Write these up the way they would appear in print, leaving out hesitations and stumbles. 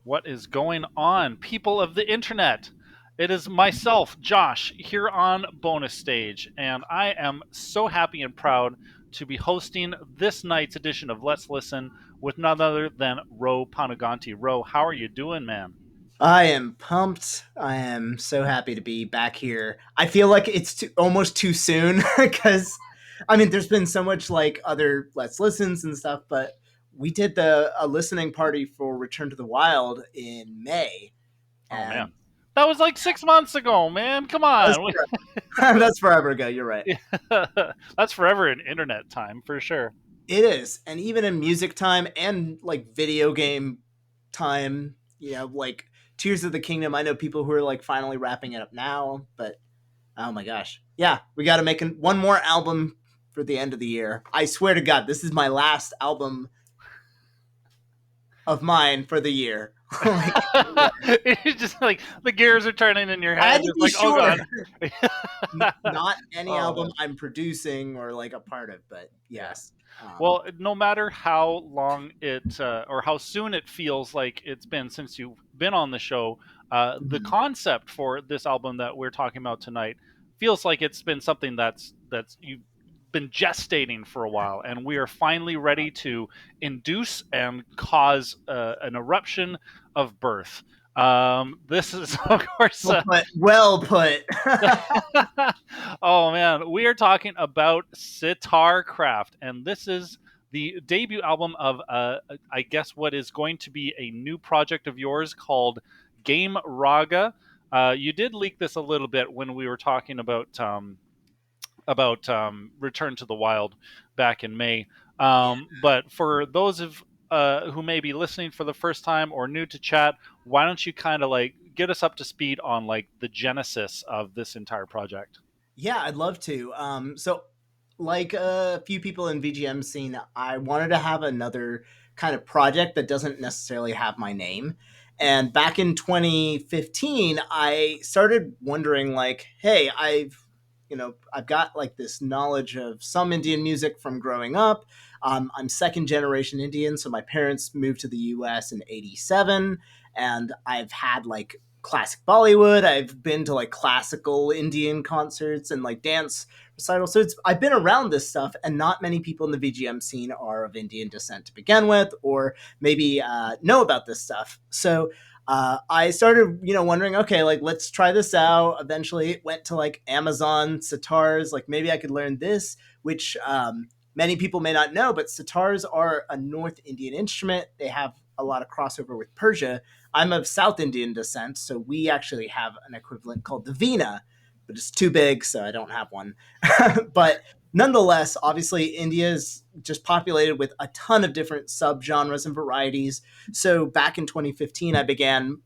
What is going on, people of the internet? It is myself, Josh, here on Bonus Stage, and I am so happy and proud to be hosting this night's edition of Let's Listen with none other than Ro Panuganti. Ro, how are you doing, man? I am pumped. I am so happy to be back here. I feel like it's almost too soon because, I mean, there's been so much like other Let's Listens and stuff, but we did the a listening party for Return to the Wild in May, Oh, and man. That was like 6 months ago, man. Come that's, on. that's forever ago. You're right. That's forever in internet time, for sure. It is, and even in music time and like video game time, like Tears of the Kingdom. I know people who are like finally wrapping it up now, but oh my gosh. Yeah, we got to make one more album for the end of the year. I swear to God, this is my last album of mine for the year. Like, It's just like the gears are turning in your I head. had to It's be like, oh sure. god. Not any Oh album man. I'm producing or like a part of, but Yeah. yes. Well, no matter how long it or how soon it feels like it's been since you've been on the show, the Mhm. concept for this album that we're talking about tonight feels like it's been something that's you've been gestating for a while, and we are finally ready to induce and cause an eruption of birth. This is, of course, Well put. oh man, we are talking about Sitar Craft, and this is the debut album of, I guess, what is going to be a new project of yours called Game Raga. You did leak this a little bit when we were talking about Return to the Wild back in May. Yeah. But for those of who may be listening for the first time or new to chat, why don't you kind of like get us up to speed on like the genesis of this entire project? Yeah, I'd love to. So, like a few people in VGM scene, I wanted to have another kind of project that doesn't necessarily have my name. And back in 2015, I started wondering, like, hey, I've got like this knowledge of some Indian music from growing up. I'm second generation Indian, so my parents moved to the U.S. in '87, and I've had like classic Bollywood. I've been to like classical Indian concerts and like dance recitals. So I've been around this stuff, and not many people in the VGM scene are of Indian descent to begin with, or maybe know about this stuff. So I started, wondering, okay, like let's try this out. Eventually, it went to like Amazon sitars. Like maybe I could learn this, which many people may not know, but sitars are a North Indian instrument. They have a lot of crossover with Persia. I'm of South Indian descent, so we actually have an equivalent called the Veena, but it's too big, so I don't have one. But nonetheless, obviously, India is just populated with a ton of different subgenres and varieties. So back in 2015, I began,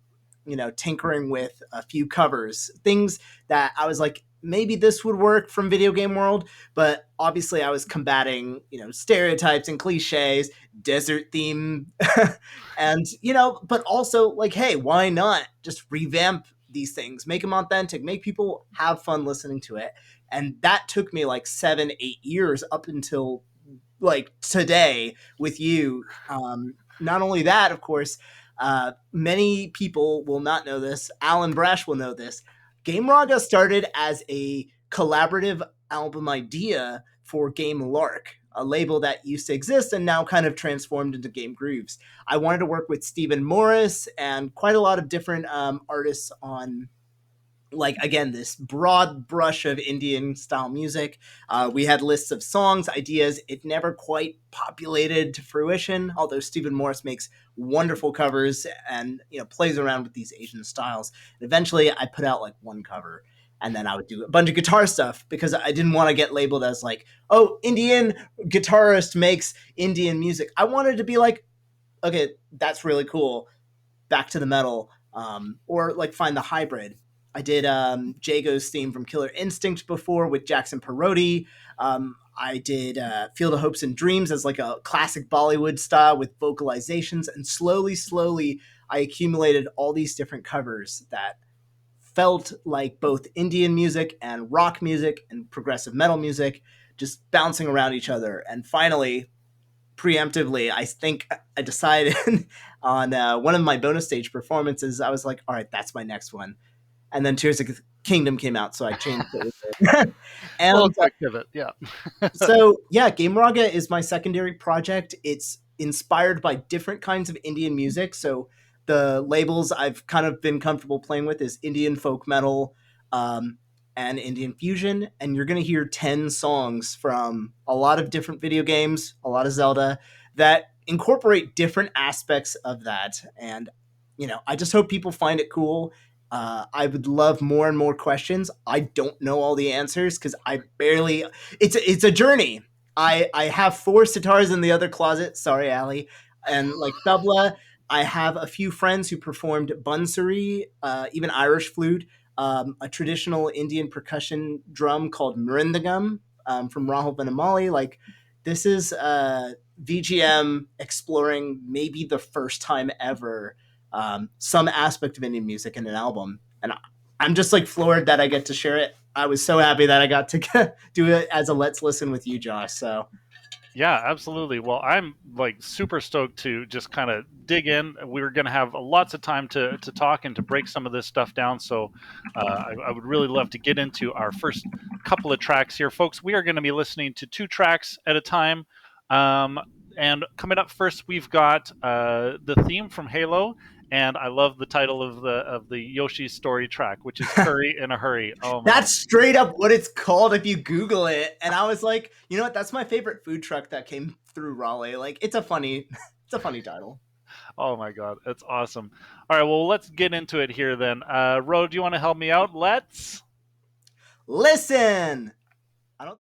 tinkering with a few covers, things that I was like, maybe this would work from video game world, but obviously I was combating, stereotypes and cliches, desert theme, and but also like, hey, why not just revamp these things, make them authentic, make people have fun listening to it. And that took me like 7-8 years up until like today with you. Not only that, of course, many people will not know this. Alan Brash will know this. Game Raga started as a collaborative album idea for Game Lark, a label that used to exist and now kind of transformed into Game Grooves. I wanted to work with Stephen Morris and quite a lot of different artists on, like, again, this broad brush of Indian style music. We had lists of songs, ideas. It never quite populated to fruition, although Stephen Morris makes wonderful covers and plays around with these Asian styles. And eventually I put out like one cover, and then I would do a bunch of guitar stuff because I didn't want to get labeled as like, oh, Indian guitarist makes Indian music. I wanted to be like, okay, that's really cool, back to the metal, or like find the hybrid. I did Jago's theme from Killer Instinct before with Jackson Parodi. I did Field of Hopes and Dreams as like a classic Bollywood style with vocalizations, and slowly, I accumulated all these different covers that felt like both Indian music and rock music and progressive metal music, just bouncing around each other. And finally, preemptively, I think I decided on one of my bonus stage performances. I was like, all right, that's my next one. And then Tears of the Kingdom came out, so I changed it. Little And quick pivot, yeah. so yeah, Game Raga is my secondary project. It's inspired by different kinds of Indian music. So the labels I've kind of been comfortable playing with is Indian folk metal, um, and Indian fusion. And you're going to hear 10 songs from a lot of different video games, a lot of Zelda, that incorporate different aspects of that. And, I just hope people find it cool. I would love more and more questions. I don't know all the answers because I barely. It's a journey. I have four sitars in the other closet. Sorry, Allie. And like tabla, I have a few friends who performed bansuri, even Irish flute, a traditional Indian percussion drum called mridangam, from Rahul Benamali. Like this is VGM exploring maybe the first time ever some aspect of Indian music in an album, and I'm just like floored that I get to share it. I was so happy that I got to do it as a Let's Listen with you, Josh. So Yeah, absolutely. Well, I'm like super stoked to just kind of dig in. We're going to have lots of time to talk and to break some of this stuff down. So I would really love to get into our first couple of tracks here. Folks, we are going to be listening to two tracks at a time. Um, and coming up first, we've got the theme from Halo. And I love the title of the Yoshi story track, which is "Curry in a Hurry." Oh man! that's straight up what it's called if you Google it. And I was like, you know what? That's my favorite food truck that came through Raleigh. Like, it's a funny, it's a funny title. Oh my god, that's awesome. All right, well, let's get into it here then. Ro, do you want to help me out? Let's. Listen. I don't.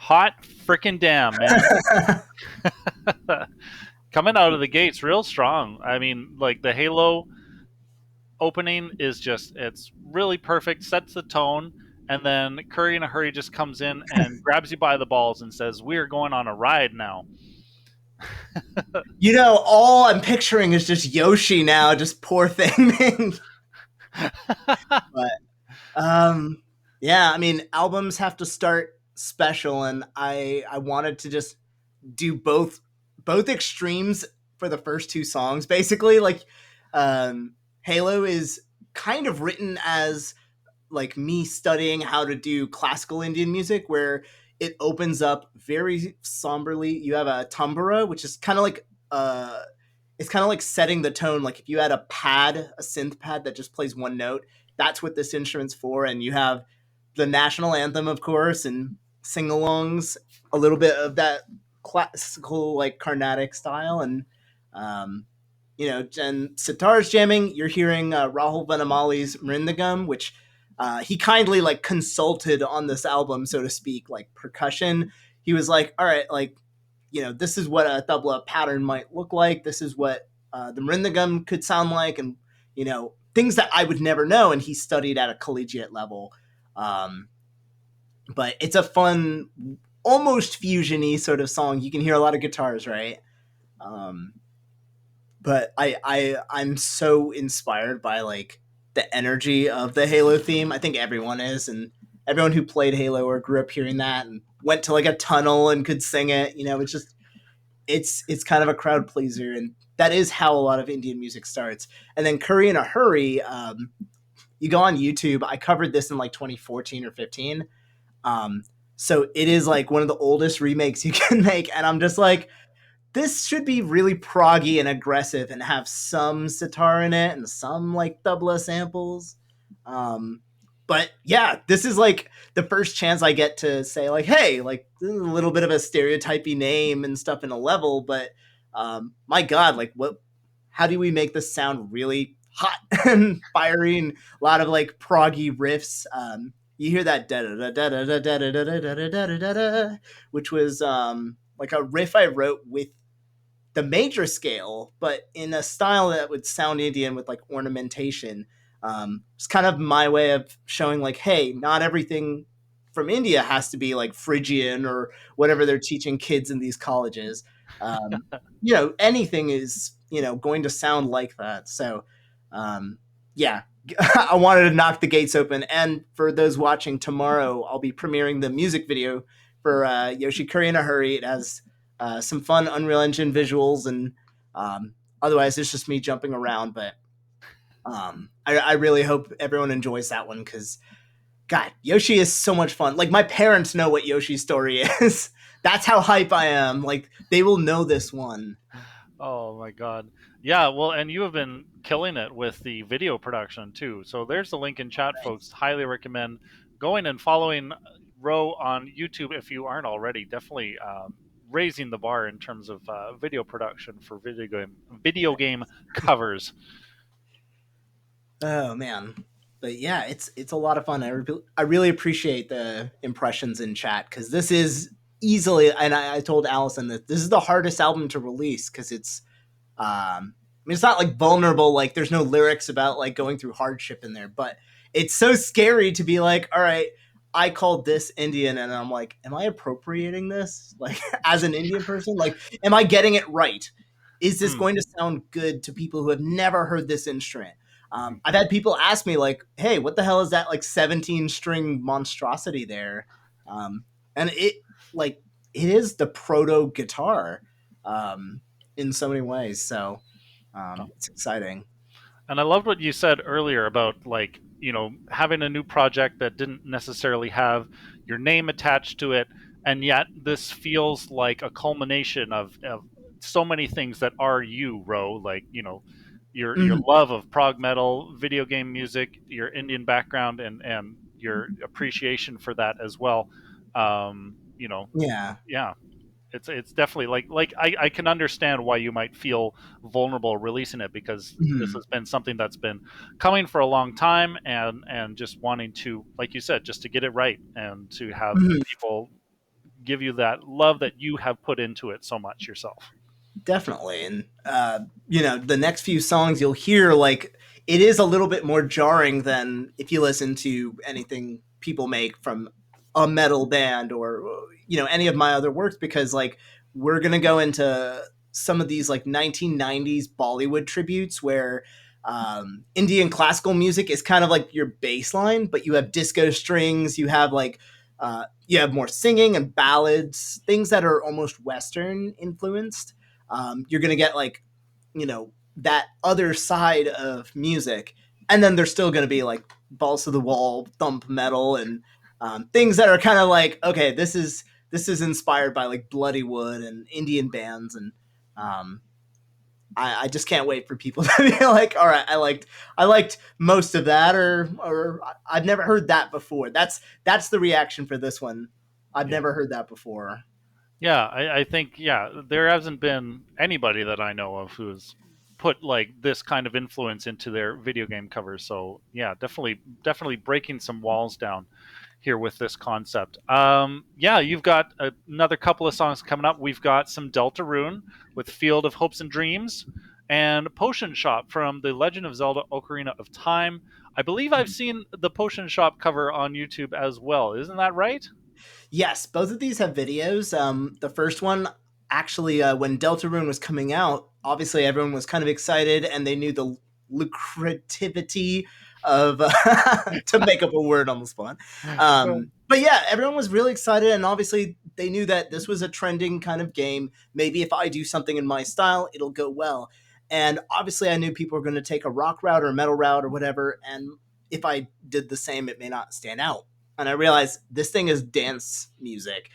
Hot freaking damn, man. Coming out of the gates real strong. I mean, like the Halo opening is just it's really perfect, sets the tone, and then Curry in a Hurry just comes in and grabs you by the balls and says, "We're going on a ride now." All I'm picturing is just Yoshi now, just poor thing. But yeah, I mean, albums have to start special, and I wanted to just do both extremes for the first two songs. Basically, like Halo is kind of written as like me studying how to do classical Indian music, where it opens up very somberly. You have a tambura, which is kind of like it's kind of like setting the tone. Like if you had a synth pad that just plays one note, that's what this instrument's for. And you have the national anthem, of course, and sing-alongs, a little bit of that classical like Carnatic style, and um, and sitar's jamming. You're hearing Rahul Vanamali's mridangam, which he kindly like consulted on this album, so to speak, like percussion. He was like, all right, like, this is what a tabla pattern might look like. This is what the mridangam could sound like, and things that I would never know. And he studied at a collegiate level. But it's a fun, almost fusion-y sort of song. You can hear a lot of guitars, right? Um, but I'm so inspired by like the energy of the Halo theme. I think everyone is, and everyone who played Halo or grew up hearing that and went to like a tunnel and could sing it. It's just it's kind of a crowd pleaser, and that is how a lot of Indian music starts. And then Curry in a Hurry, you go on YouTube. I covered this in like 2014 or 15. Um, so it is like one of the oldest remakes you can make, and I'm just like, this should be really proggy and aggressive and have some sitar in it and some like tabla samples. Um, but yeah, this is like the first chance I get to say like, hey, like this is a little bit of a stereotypy name and stuff in a level, but my God, like what? How do we make this sound really hot and fiery and a lot of like proggy riffs? You hear that da da da da da da da da da da da da da, which was like a riff I wrote with the major scale, but in a style that would sound Indian with like ornamentation. It's kind of my way of showing like, hey, not everything from India has to be like Phrygian or whatever they're teaching kids in these colleges. Anything is going to sound like that. So, yeah, I wanted to knock the gates open. And for those watching tomorrow, I'll be premiering the music video for Yoshi Curry in a Hurry. It has some fun Unreal Engine visuals, and otherwise it's just me jumping around. But I really hope everyone enjoys that one because, God, Yoshi is so much fun. Like my parents know what Yoshi's story is. That's how hype I am. Like they will know this one. Oh my god. Yeah, well, and you have been killing it with the video production too. So there's the link in chat, folks. Highly recommend going and following Ro on YouTube if you aren't already. Definitely raising the bar in terms of video production for video game covers. Oh man. But yeah, it's a lot of fun. I really appreciate the impressions in chat because this is easily, and I told Allison that this is the hardest album to release because it's I mean, it's not like vulnerable, like there's no lyrics about like going through hardship in there, but it's so scary to be like, all right, I called this Indian, and I'm like, am I appropriating this? Like, as an Indian person, like, am I getting it right? Is this Hmm. going to sound good to people who have never heard this instrument? I've had people ask me, like, hey, what the hell is that, like, 17 string monstrosity there? And like, it is the proto guitar in so many ways. So, it's exciting. And I loved what you said earlier about like, having a new project that didn't necessarily have your name attached to it, and yet this feels like a culmination of so many things that are you, Ro. Like, your Mhm. love of prog metal, video game music, your Indian background, and your appreciation for that as well. Yeah. Yeah, it's definitely like I can understand why you might feel vulnerable releasing it because this Mhm. has been something that's been coming for a long time, and just wanting to, like you said, just to get it right and to have Mhm. people give you that love that you have put into it so much yourself. Definitely. And the next few songs you'll hear, like, it is a little bit more jarring than if you listen to anything people make from a metal band or any of my other works, because like we're gonna go into some of these like 1990s Bollywood tributes where Indian classical music is kind of like your baseline, but you have disco strings, you have like you have more singing and ballads, things that are almost Western influenced. You're gonna get like that other side of music, and then there's still gonna be like balls to the wall thump metal and things that are kind of like, okay, this is inspired by like Bloodywood and Indian bands, and I just can't wait for people to be like, all right, I liked most of that, or I've never heard that before. That's the reaction for this one. I've never heard that before. Yeah, I think there hasn't been anybody that I know of who's put like this kind of influence into their video game covers. So yeah, definitely breaking some walls down here with this concept. You've got another couple of songs coming up. We've got some Deltarune with Field of Hopes and Dreams and Potion Shop from The Legend of Zelda Ocarina of Time. I believe I've seen the Potion Shop cover on YouTube as well. Isn't that right? Yes, both of these have videos. The first one, actually, when Deltarune was coming out, obviously everyone was kind of excited, and they knew the lucrativity of to make up a word on the spot. But yeah, everyone was really excited, and obviously they knew that this was a trending kind of game. Maybe if I do something in my style, it'll go well. And obviously, I knew people were going to take a rock route or a metal route or whatever, and if I did the same, it may not stand out. And I realized this thing is dance music.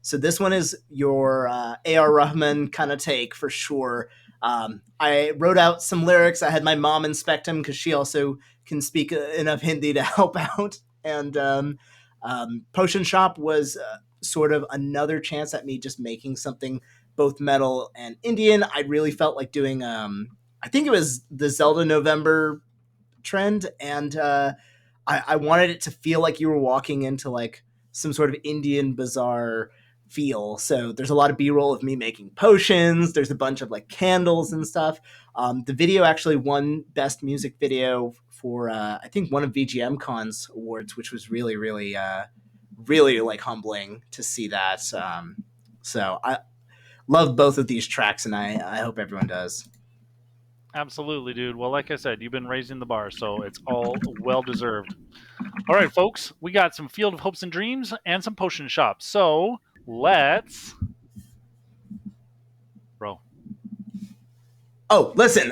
So this one is your A.R. Rahman kind of take for sure. I wrote out some lyrics. I had my mom inspect them because she also can speak enough Hindi to help out. And Potion Shop was sort of another chance at me just making something both metal and Indian. I really felt like doing, I think it was the Zelda November trend, and I wanted it to feel like you were walking into like some sort of Indian bazaar feel. So there's a lot of B-roll of me making potions. There's a bunch of like candles and stuff. The video actually won Best Music Video for I think one of VGM Con's awards, which was really, really, really like humbling to see that. So I love both of these tracks, and I hope everyone does. Absolutely, dude. Well, like I said, you've been raising the bar, so it's all well deserved. All right, folks, we got some Field of Hopes and Dreams and some Potion Shops. So let's roll. Oh, listen.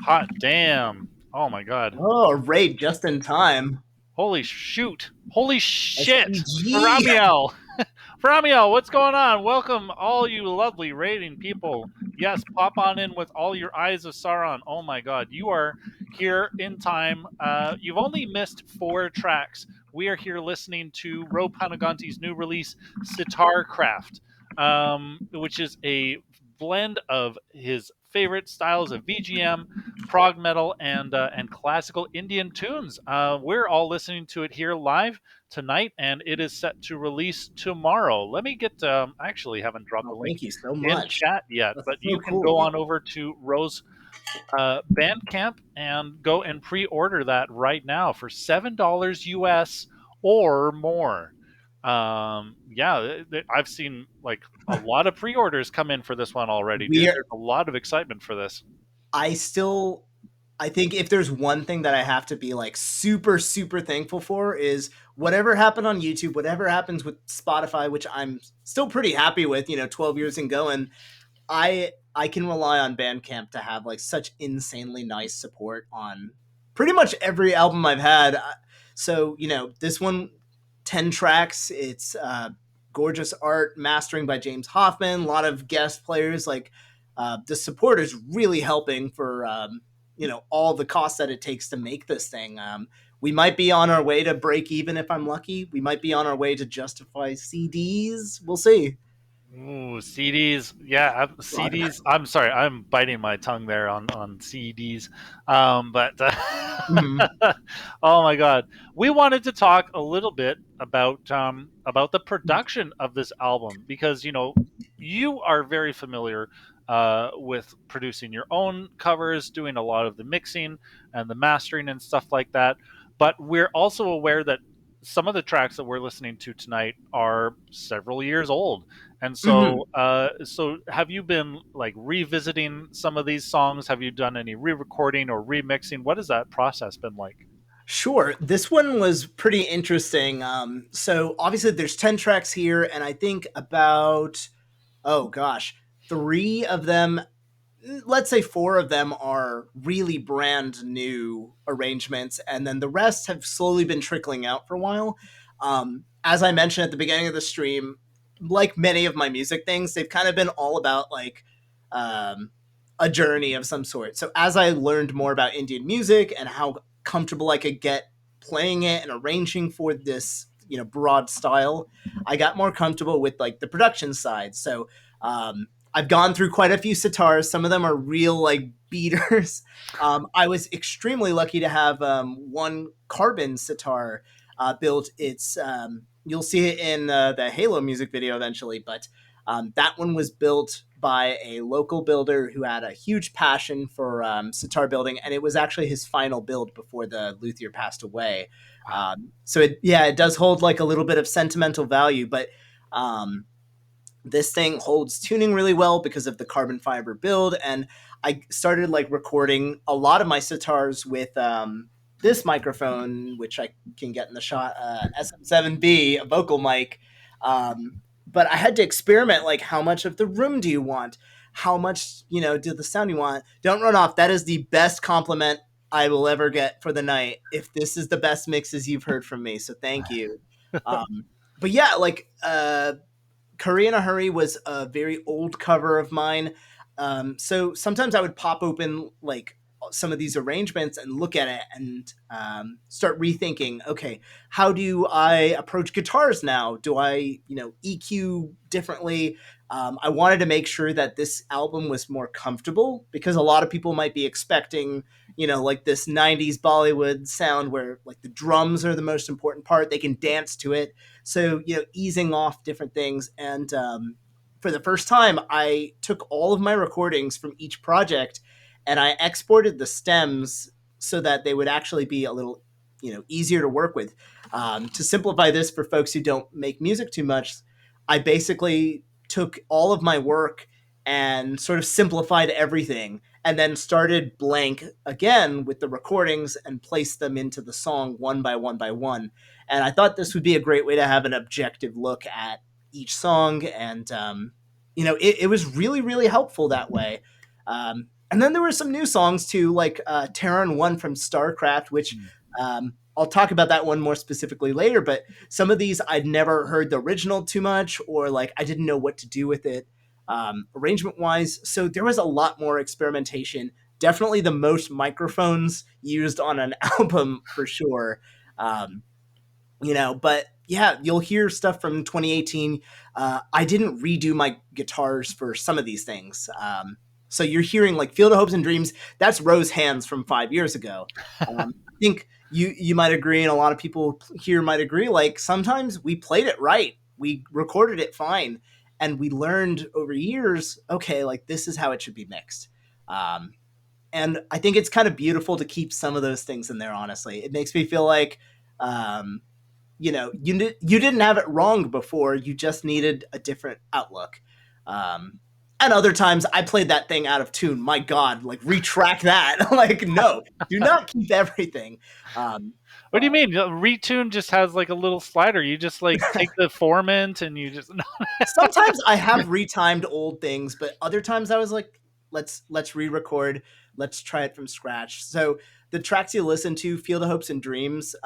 Hot damn. Oh my god. Oh, a raid just in time. Holy shoot. Holy shit. SPG. Ramiel. Ramiel, what's going on? Welcome, all you lovely raiding people. Yes, pop on in with all your eyes of Sauron. Oh my god, you are here in time. You've only missed 4 tracks. We are here listening to Ro Panuganti's new release, Sitar Craft, which is a blend of his favorite styles of VGM, prog metal, and classical Indian tunes. We're all listening to it here live tonight, and it is set to release tomorrow. Let me get. I actually haven't dropped the Oh, link thank you so in much. chat yet, That's but so you can go cool. on over to Rose Bandcamp and go and pre-order that right now for $7 US or more. Yeah, I've seen like a lot of pre-orders come in for this one already, dude. We There's a lot of excitement for this. I still I think if there's one thing that I have to be like super super thankful for is whatever happened on YouTube, whatever happens with Spotify, which I'm still pretty happy with, 12 years and going. I can rely on Bandcamp to have like such insanely nice support on pretty much every album I've had. So, this one 10 tracks, it's gorgeous art, mastering by James Hoffman, a lot of guest players. Like the support is really helping for all the costs that it takes to make this thing. We might be on our way to break even if I'm lucky. We might be on our way to justify CDs. We'll see. Ooh, CDs. Yeah, God. CDs. I'm sorry, I'm biting my tongue there on CDs. But Mhm. oh my god, we wanted to talk a little bit about the production of this album because you are very familiar with producing your own covers, doing a lot of the mixing and the mastering and stuff like that. But we're also aware that some of the tracks that we're listening to tonight are several years old, and Mhm. so have you been like revisiting some of these songs? Have you done any re-recording or remixing? What has that process been like? Sure. This one was pretty interesting. So obviously there's 10 tracks here, and I think about, oh gosh, 3 of them, let's say 4 of them are really brand new arrangements, and then the rest have slowly been trickling out for a while. As I mentioned at the beginning of the stream, like many of my music things, they've kind of been all about like um, a journey of some sort. So as I learned more about Indian music and how comfortable I could get playing it and arranging for this, broad style, I got more comfortable with like the production side. So I've gone through quite a few sitars. Some of them are real like beaters. I was extremely lucky to have one carbon sitar built. It's you'll see it in the Halo music video eventually, but that one was built by a local builder who had a huge passion for sitar building, and it was actually his final build before the luthier passed away. Wow. So it does hold like a little bit of sentimental value, but um, this thing holds tuning really well because of the carbon fiber build. And I started like recording a lot of my sitars with this microphone, which I can get in the shot, SM7B, a vocal mic. But I had to experiment, like, how much of the room do you want? How much, do the sound you want? Don't run off. That is the best compliment I will ever get for the night. If this is the best mixes you've heard from me. So thank you. But yeah, like, Curry in a Hurry was a very old cover of mine. So sometimes I would pop open like some of these arrangements and look at it and start rethinking, okay, how do I approach guitars now? Do I, EQ differently? I wanted to make sure that this album was more comfortable because a lot of people might be expecting, like this 90s Bollywood sound where like the drums are the most important part. They can dance to it. So, easing off different things. And for the first time, I took all of my recordings from each project and I exported the stems so that they would actually be a little, easier to work with. To simplify this for folks who don't make music too much, I basically took all of my work and sort of simplified everything and then started blank again with the recordings and placed them into the song one by one by one. And I thought this would be a great way to have an objective look at each song. And, it was really, really helpful that way. And then there were some new songs too, like Terran One from StarCraft, which Mm. I'll talk about that one more specifically later. But some of these I'd never heard the original too much, or like I didn't know what to do with it arrangement wise. So there was a lot more experimentation. Definitely the most microphones used on an album for sure. Um, but yeah, you'll hear stuff from 2018. I didn't redo my guitars for some of these things. So you're hearing like Field of Hopes and Dreams. That's Ro's hands from 5 years ago. I think you might agree, and a lot of people here might agree. Like sometimes we played it right, we recorded it fine, and we learned over years. Okay, like this is how it should be mixed. Um, and I think it's kind of beautiful to keep some of those things in there. Honestly, it makes me feel like um, you didn't have it wrong before. You just needed a different outlook. Um, and other times I played that thing out of tune. My God, like retract that. Like, no, do not keep everything. Um, What do you mean? Retune just has like a little slider. You just like take the formant and you just Sometimes I have retimed old things, but other times I was like, let's re-record, let's try it from scratch. So the tracks you listen to, Field of Hopes and Dreams,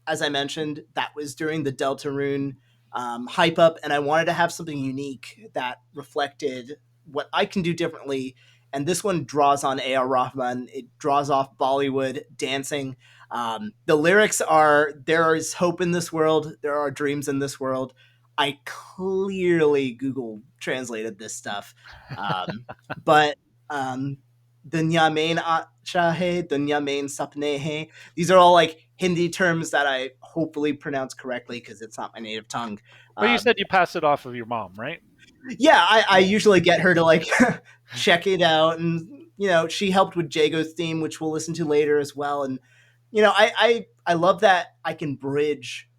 as I mentioned, that was during the Deltarune hype up, and I wanted to have something unique that reflected what I can do differently. And this one draws on A.R. Rahman. It draws off Bollywood dancing. The lyrics are, there is hope in this world, there are dreams in this world. I clearly Google translated this stuff. But dunya mein acha hai, dunya mein sapne hai. These are all like Hindi terms that I hopefully pronounce correctly because it's not my native tongue. But you Um, said you passed it off of your mom, right? yeah, I Yeah. usually get her to like check it out, and she helped with Jago's theme, which we'll listen to later as well. And I love that I can bridge.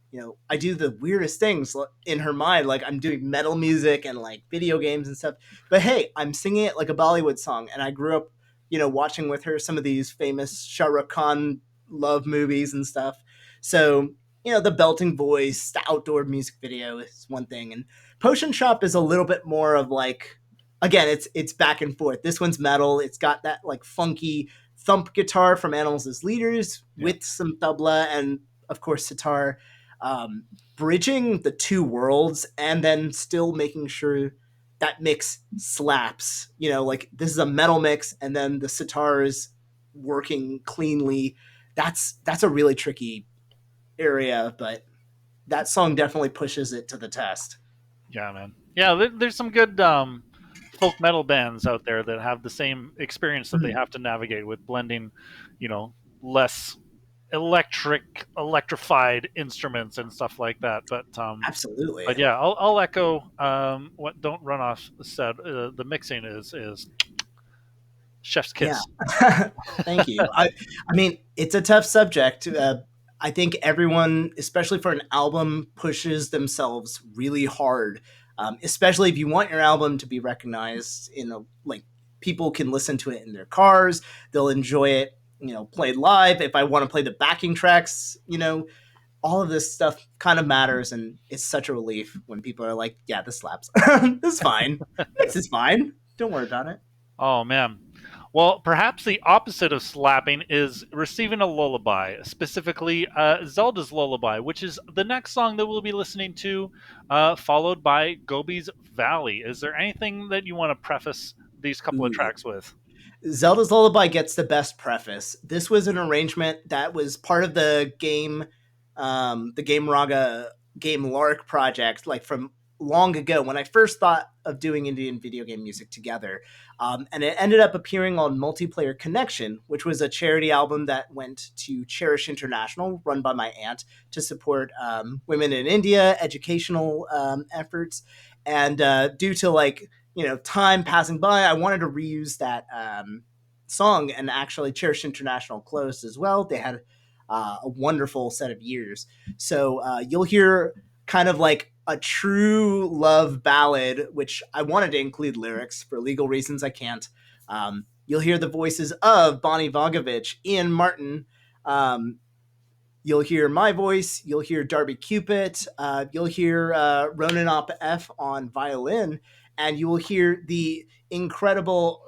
I do the weirdest things in her mind, like I'm doing metal music and like video games and stuff. But hey, I'm singing it like a Bollywood song, and I grew up, watching with her some of these famous Shah Rukh Khan love movies and stuff. So the belting voice, the outdoor music video is one thing, and Potion Shop is a little bit more of like, again, it's back and forth. This one's metal. It's got that like funky thump guitar from Animals as Leaders Yeah. with some tabla and of course sitar, um, bridging the two worlds and then still making sure that mix slaps. Like this is a metal mix and then the sitar is working cleanly. That's a really tricky area, but that song definitely pushes it to the test. Yeah, man. Yeah, there's some good folk metal bands out there that have the same experience that they Mhm. have to navigate with blending, you know, less electrified instruments and stuff like that. Absolutely. But yeah, I'll echo what don't run off said. The mixing is chef's Yeah. kiss. Thank you. I mean, it's a tough subject. I think everyone, especially for an album, pushes themselves really hard. Especially if you want your album to be recognized like people can listen to it in their cars, they'll enjoy it, played live. If I want to play the backing tracks, all of this stuff kind of matters, and it's such a relief when people are like, "Yeah, this slaps. This is fine. This is fine. Don't worry about it." Oh man. Well, perhaps the opposite of slapping is receiving a lullaby, specifically Zelda's Lullaby, which is the next song that we'll be listening to, followed by Gobi's Valley. Is there anything that you want to preface these couple of Ooh. tracks with? Zelda's Lullaby gets the best preface. This was an arrangement that was part of the Game Raga Game Lark project, like from long ago when I first thought of doing Indian video game music together. And it ended up appearing on Multiplayer Connection, which was a charity album that went to Cherish International, run by my aunt, to support women in India, educational efforts. And due to like time passing by, I wanted to reuse that song, and actually Cherish International closed as well. They had a wonderful set of years. So you'll hear kind of like a true love ballad, which I wanted to include lyrics. For legal reasons, I can't. You'll hear the voices of Bonnie Vogovich, Ian Martin. You'll hear my voice. You'll hear Darby Cupid. You'll hear Ronan Op F on violin, and you will hear the incredible,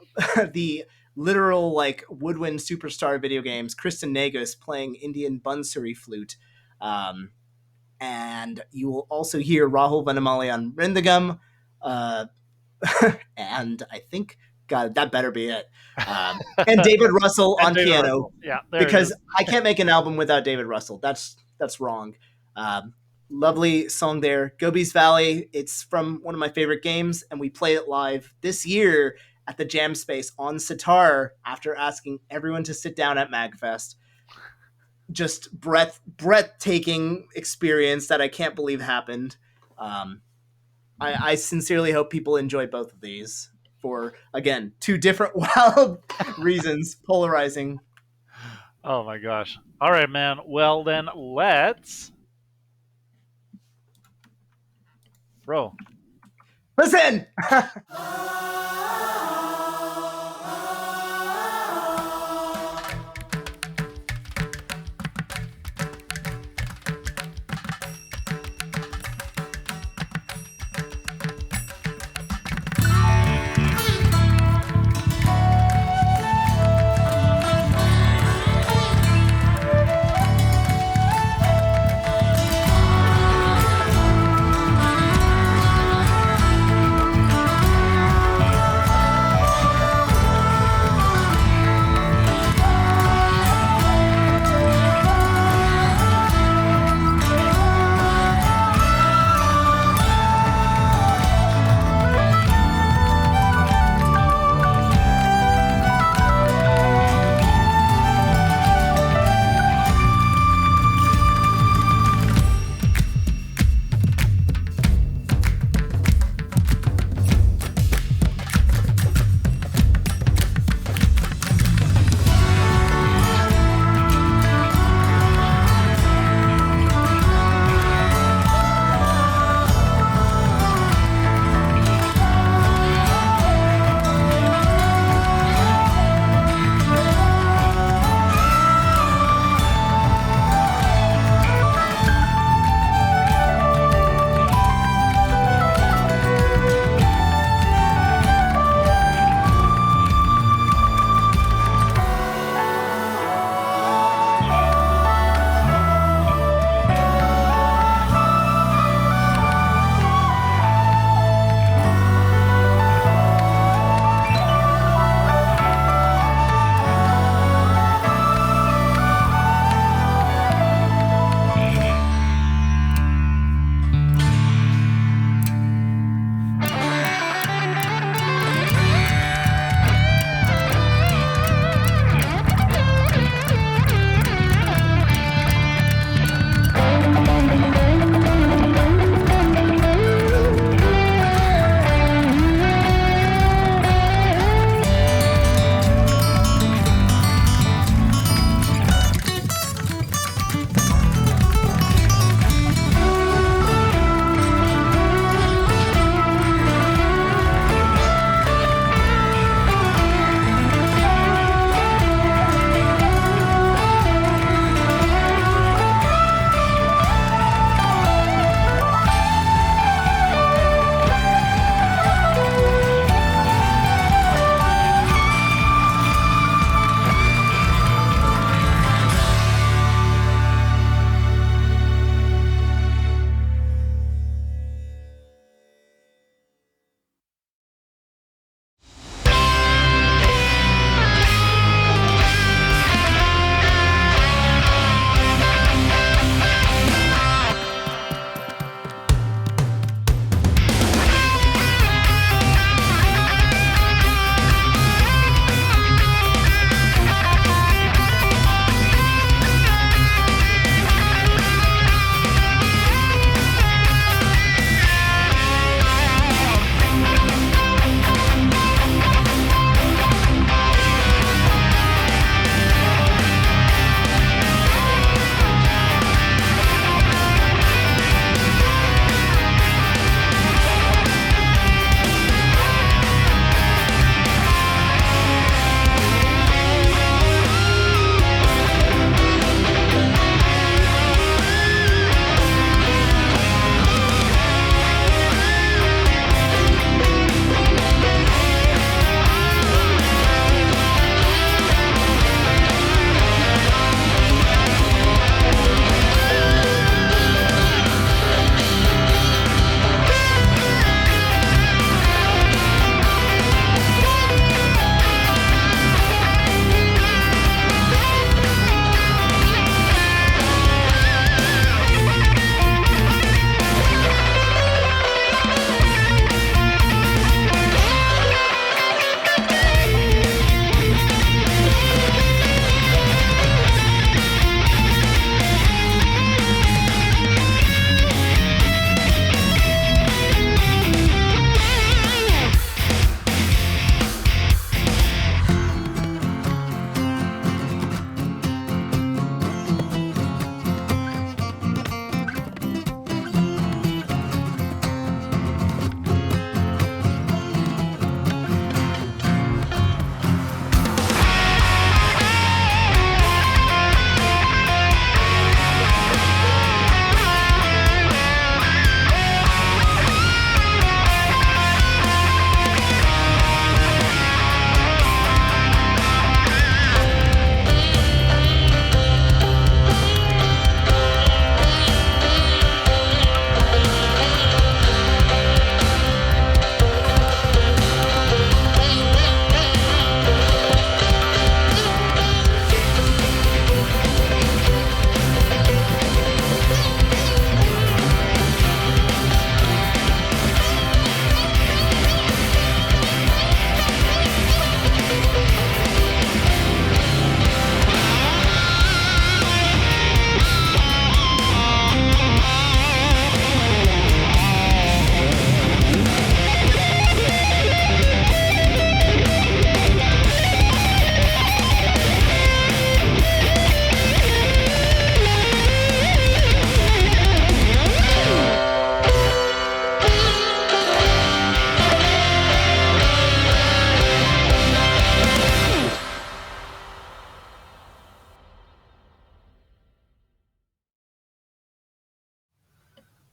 the literal like woodwind superstar video games. Kristen Nagus playing Indian Bansuri flute. Um, and you will also hear Rahul Vanamali on mridangam, uh, and I think, God, that better be it. And David Russell And on David piano, Russell. Yeah, there it because is. I can't make an album without David Russell. That's wrong. Lovely song there, Gobi's Valley. It's from one of my favorite games, and we played it live this year at the Jam Space on sitar after asking everyone to sit down at MagFest. Just breathtaking experience that I can't believe happened. Um, I sincerely hope people enjoy both of these for, again, two different wild reasons, polarizing. Oh my gosh. All right, man. Well, then let's roll. Listen.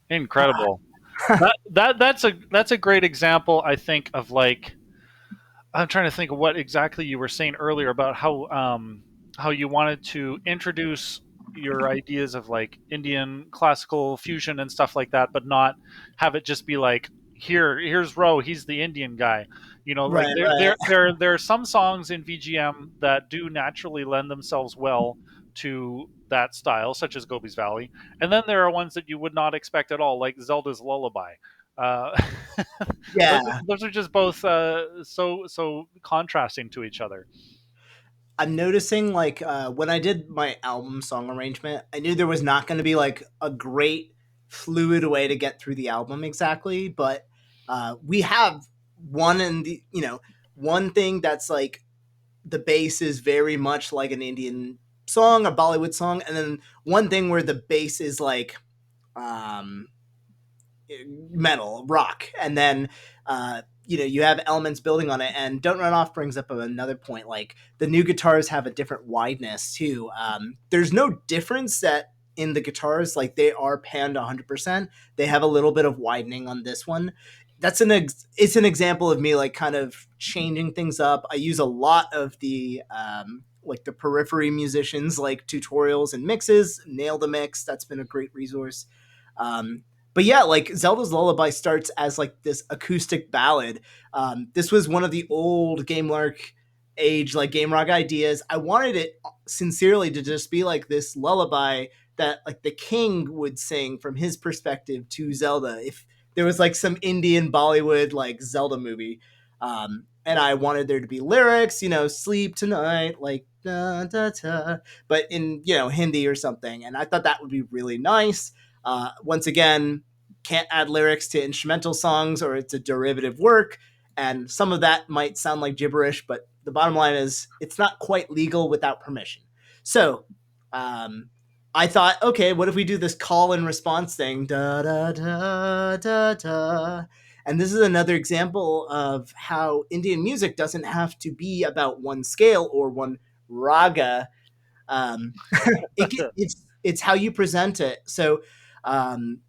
Incredible. That's a great example, I think, of like I'm trying to think of what exactly you were saying earlier about how you wanted to introduce your ideas of like Indian classical fusion and stuff like that, but not have it just be like here's Ro, he's the Indian guy. You know, like Right, right. there are some songs in VGM that do naturally lend themselves well to that style, such as Gobi's Valley, and then there are ones that you would not expect at all, like Zelda's Lullaby. Uh, Yeah. those are just both so contrasting to each other. I'm noticing like when I did my album song arrangement, I knew there was not going to be like a great fluid way to get through the album exactly, but we have one in the one thing that's like the bass is very much like an Indian song, a Bollywood song, and then one thing where the bass is like um, metal rock, and then you have elements building on it. And Don't Run Off brings up another point, like the new guitars have a different wideness too. There's no difference that in the guitars, like they are panned 100%. They have a little bit of widening on this one. It's an example of me like kind of changing things up. I use a lot of the like the periphery musicians like tutorials and mixes. Nail the Mix, that's been a great resource. um, but yeah, like Zelda's Lullaby starts as like this acoustic ballad. This was one of the old Game Lark age like Game Raga ideas. I wanted it sincerely to just be like this lullaby that like the king would sing from his perspective to Zelda. If there was like some Indian Bollywood like Zelda movie, and I wanted there to be lyrics, sleep tonight, like da da da, but in Hindi or something. And I thought that would be really nice. Once again, can't add lyrics to instrumental songs or it's a derivative work. And some of that might sound like gibberish, but the bottom line is it's not quite legal without permission. So um, I thought, okay, what if we do this call and response thing? Da da da da da. And this is another example of how Indian music doesn't have to be about one scale or one raga. Um, it's how you present it. So um,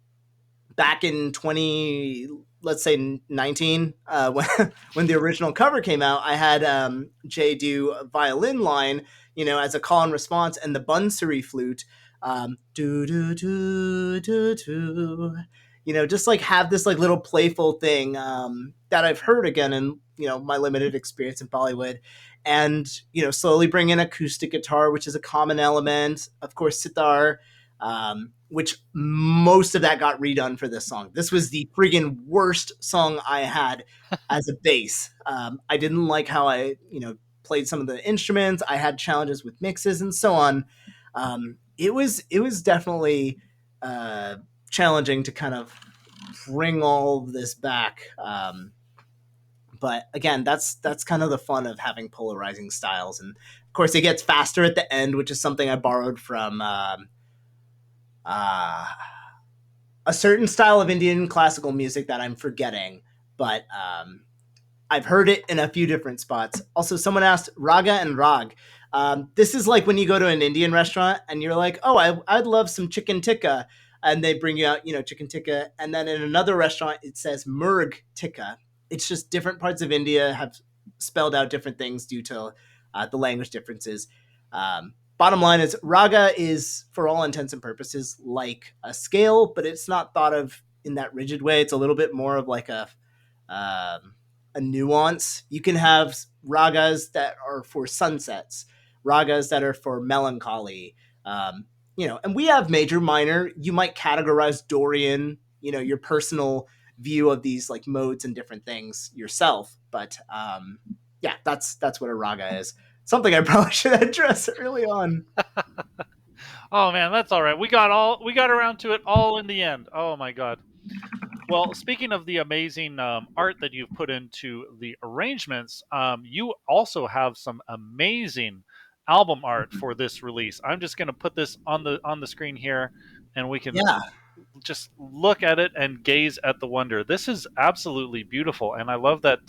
back in 20, let's say 19, when the original cover came out, I had Jay do a violin line, as a call and response, and the Bansuri flute, do do do do do, just like have this like little playful thing that I've heard again in my limited experience in Bollywood. And slowly bring in acoustic guitar, which is a common element, of course sitar, which most of that got redone for this song. This was the friggin' worst song I had as a bass. I didn't like how I, played some of the instruments. I had challenges with mixes and so on. It was definitely challenging to kind of bring all of this back. But again, that's kind of the fun of having polarizing styles, and of course, it gets faster at the end, which is something I borrowed from uh, a certain style of Indian classical music that I'm forgetting, but I've heard it in a few different spots. Also, someone asked raga and rag. This is like when you go to an Indian restaurant and you're like, oh, I'd love some chicken tikka. And they bring you out, chicken tikka. And then in another restaurant, it says murg tikka. It's just different parts of India have spelled out different things due to the language differences. Bottom line is raga is, for all intents and purposes, like a scale, but it's not thought of in that rigid way. It's a little bit more of like um, a nuance. You can have ragas that are for sunsets, ragas that are for melancholy. And we have major, minor. You might categorize Dorian, your personal view of these like modes and different things yourself. But yeah, that's what a raga is. Something I probably should address early on. Oh man, that's all right. We got around to it all in the end. Oh my god. Well, speaking of the amazing art that you've put into the arrangements, you also have some amazing album art for this release. I'm just going to put this on the screen here, and we can Yeah, just look at it and gaze at the wonder. This is absolutely beautiful, and I love that.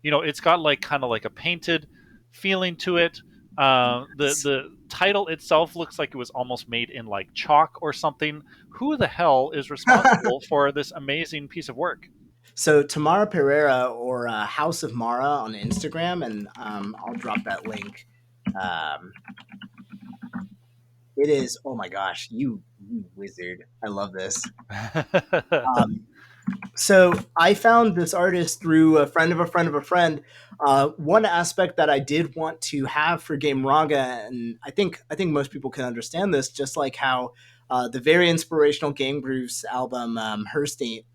It's got like kind of like a painted feeling to it. The title itself looks like it was almost made in like chalk or something. Who the hell is responsible for this amazing piece of work? So Tamara Pereira or House of Mara on Instagram, and I'll drop that link. Um, it is. Oh my gosh, you wizard! I love this. Um, so I found this artist through a friend of a friend of a friend. One aspect that I did want to have for Game Raga, and I think most people can understand this, just like how the very inspirational Game Grooves album, Her State,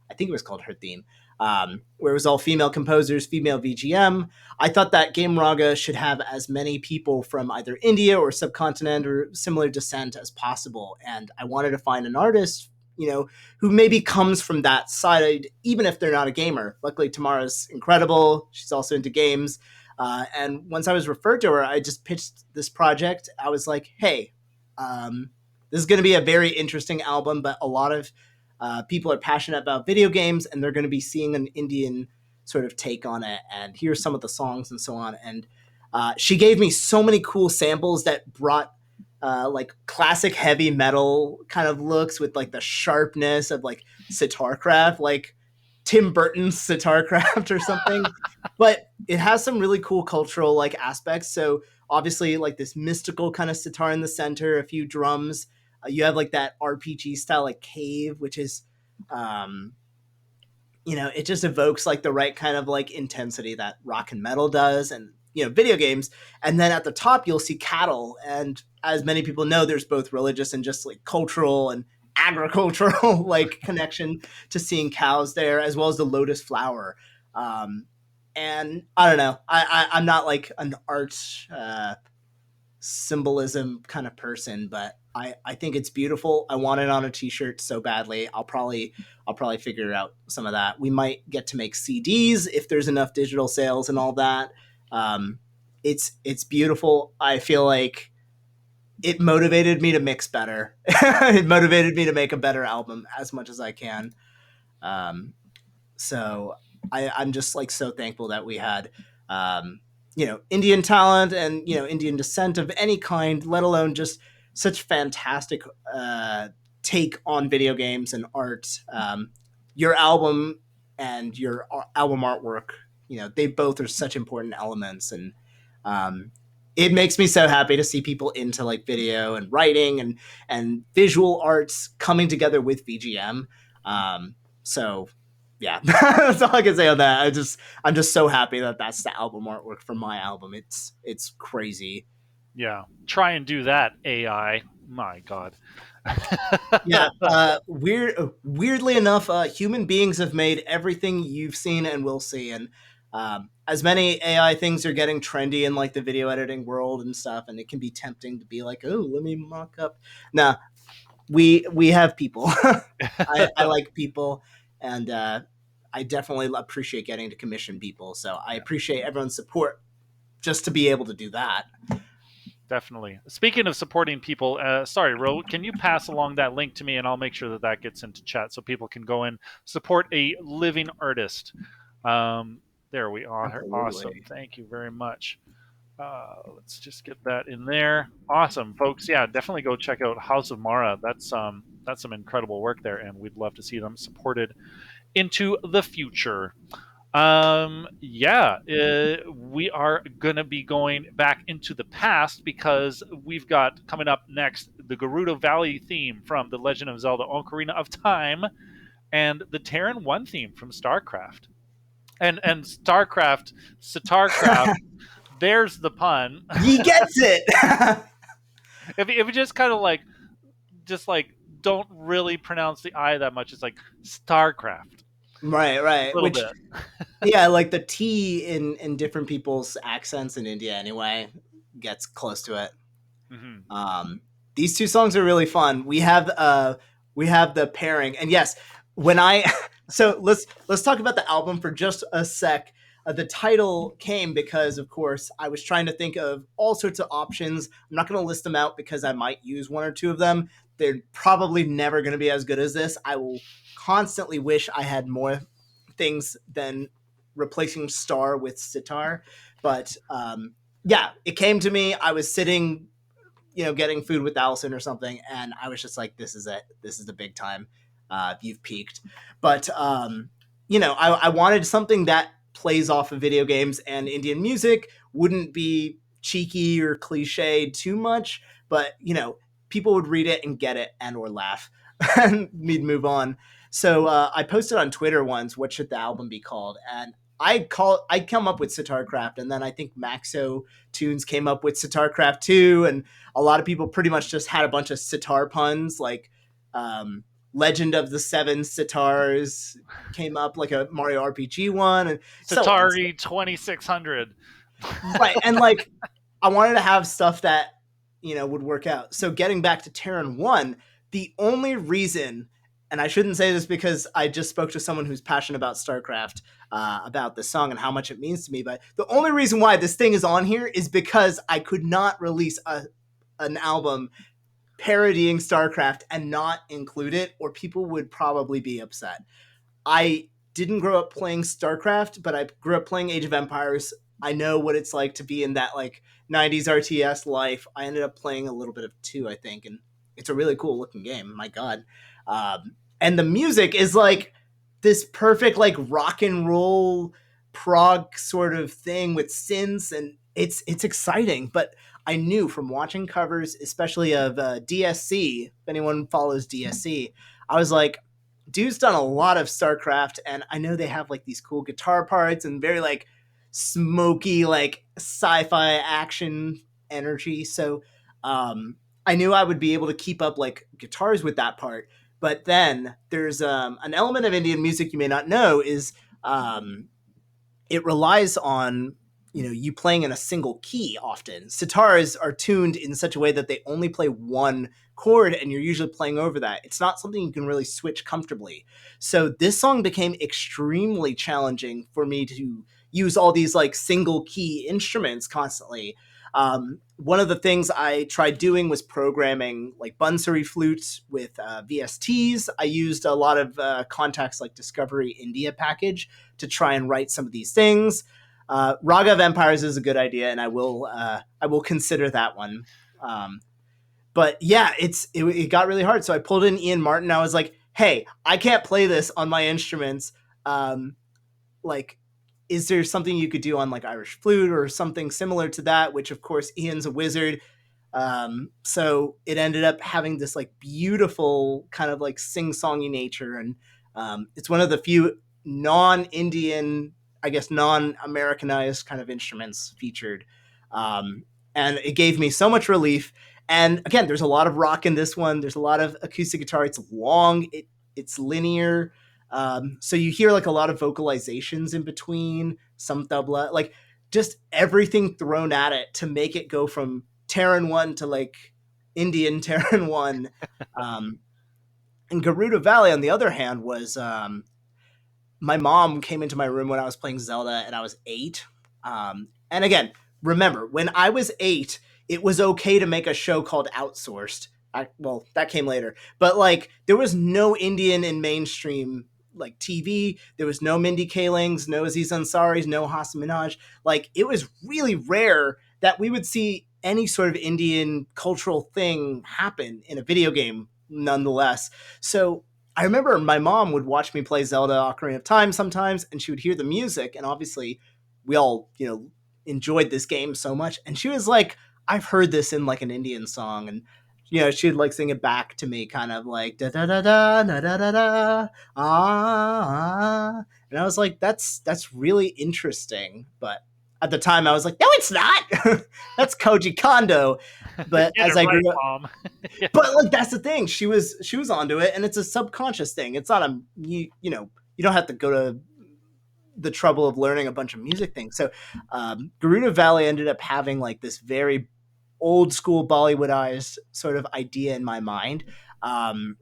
I think it was called Her Theme, where it was all female composers, female VGM. I thought that Game Raga should have as many people from either India or subcontinent or similar descent as possible. And I wanted to find an artist, who maybe comes from that side, even if they're not a gamer. Luckily, Tamara's incredible. She's also into games. And once I was referred to her, I just pitched this project. I was like, hey, this is going to be a very interesting album, but a lot of people are passionate about video games, and they're going to be seeing an Indian sort of take on it. And here's some of the songs and so on. And she gave me so many cool samples that brought like classic heavy metal kind of looks with like the sharpness of like SitarCraft, like Tim Burton's SitarCraft or something. But it has some really cool cultural like aspects. So obviously like this mystical kind of sitar in the center, a few drums. You have like that RPG style like cave, which is um it just evokes like the right kind of like intensity that rock and metal does, and video games. And then at the top you'll see cattle, and as many people know, there's both religious and just like cultural and agricultural like connection to seeing cows there, as well as the lotus flower. And I don't know, I'm not like an art symbolism kind of person, but I think it's beautiful. I want it on a t-shirt so badly. I'll probably figure out some of that. We might get to make CDs if there's enough digital sales and all that. Um, it's beautiful. I feel like it motivated me to mix better. It motivated me to make a better album as much as I can. Um, so I'm just like so thankful that we had Indian talent and Indian descent of any kind, let alone just such fantastic take on video games and art. Your album and your album artwork, they both are such important elements, and um, it makes me so happy to see people into like video and writing and visual arts coming together with VGM. So yeah, that's all I can say on that. I'm just so happy that that's the album artwork for my album. It's crazy. Yeah, try and do that, AI. My God. Yeah, weirdly enough, human beings have made everything you've seen and will see, and as many AI things are getting trendy in like the video editing world and stuff, and it can be tempting to be like, oh, let me mock up. Nah, we have people. I like people, and I definitely appreciate getting to commission people. So I appreciate everyone's support just to be able to do that. Definitely. Speaking of supporting people, sorry, Ro, can you pass along that link to me, and I'll make sure that that gets into chat so people can go and support a living artist. There we are. Awesome. Absolutely. Thank you very much. Let's just get that in there. Awesome, folks. Yeah, definitely go check out House of Mara. That's some incredible work there, and we'd love to see them supported into the future. Yeah, we are gonna be going back into the past because we've got coming up next the Gerudo Valley theme from The Legend of Zelda: Ocarina of Time, and the Terran One theme from StarCraft. And StarCraft, SitarCraft. There's the pun. He gets it. If you just kind of like, just like don't really pronounce the I that much, it's like StarCraft. Right, A right. little Which bit. yeah, like the T in different people's accents in India anyway gets close to it. Hmm. Um, these two songs are really fun. We have the pairing, and yes, when I so let's talk about the album for just a sec. The title came because, of course, I was trying to think of all sorts of options. I'm not going to list them out because I might use one or two of them. They're probably never going to be as good as this. I will constantly wish I had more things than replacing star with sitar, but yeah, it came to me. I was sitting, getting food with Allison or something, and I was just like, "This is it. This is the big time. You've peaked." But I wanted something that plays off of video games, and Indian music wouldn't be cheeky or cliche too much, but people would read it and get it and or laugh, and we'd move on. So I posted on Twitter once, "What should the album be called?" And I come up with SitarCraft, and then I think Maxo Tunes came up with SitarCraft too, and a lot of people pretty much just had a bunch of sitar puns, like um, Legend of the Seven Sitars came up, like a Mario RPG one, and so on. So, Satari 2600. right, and like I wanted to have stuff that would work out. So getting back to Terran One, the only reason, and I shouldn't say this because I just spoke to someone who's passionate about StarCraft, about this song and how much it means to me, but the only reason why this thing is on here is because I could not release an album parodying StarCraft and not include it, or people would probably be upset. I didn't grow up playing StarCraft, but I grew up playing Age of Empires. I know what it's like to be in that like 90s RTS life. I ended up playing a little bit of two, I think, and it's a really cool looking game. My God. And the music is like this perfect like rock and roll prog sort of thing with synths, and it's exciting. But I knew from watching covers, especially of DSC, if anyone follows DSC, I was like, dude's done a lot of StarCraft, and I know they have like these cool guitar parts and very like smoky, like sci-fi action energy. So I knew I would be able to keep up like guitars with that part. But then there's an element of Indian music you may not know is it relies on you playing in a single key often. Sitars are tuned in such a way that they only play one chord, and you're usually playing over that. It's not something you can really switch comfortably. So this song became extremely challenging for me to use all these like single key instruments constantly. One of the things I tried doing was programming like Bansuri flutes with VSTs. I used a lot of contacts like Discovery India package to try and write some of these things. Raga of Empires is a good idea, and I will consider that one. But yeah, it got really hard. So I pulled in Ian Martin. I was like, "Hey, I can't play this on my instruments. Like, is there something you could do on like Irish flute or something similar to that?" Which, of course, Ian's a wizard. So it ended up having this like beautiful kind of like sing-songy nature, and it's one of the few non-Indian, I guess, non-Americanized kind of instruments featured. And it gave me so much relief. And again, there's a lot of rock in this one. There's a lot of acoustic guitar. It's long. It's linear. So you hear like a lot of vocalizations in between, some tabla, like just everything thrown at it to make it go from Terran 1 to like Indian Terran 1. And Garuda Valley, on the other hand, was my mom came into my room when I was playing Zelda and I was 8. And again, remember, when I was 8, it was okay to make a show called Outsourced. Well, that came later. But like, there was no Indian in mainstream like TV. There was no Mindy Kalings, no Aziz Ansari's, no Hasan Minhaj. Like, it was really rare that we would see any sort of Indian cultural thing happen in a video game, nonetheless. So I remember my mom would watch me play Zelda Ocarina of Time sometimes, and she would hear the music, and obviously we all, enjoyed this game so much. And she was like, "I've heard this in like an Indian song," and she'd like sing it back to me, kind of like da da da da da da da da ah. And I was like, that's really interesting. But at the time, I was like, "No, it's not. That's Koji Kondo." But Get as it I right, grew up, Mom. Yeah. but like that's the thing. She was onto it, and it's a subconscious thing. It's not you don't have to go to the trouble of learning a bunch of music things. So Garuda Valley ended up having like this very old school Bollywoodized sort of idea in my mind. And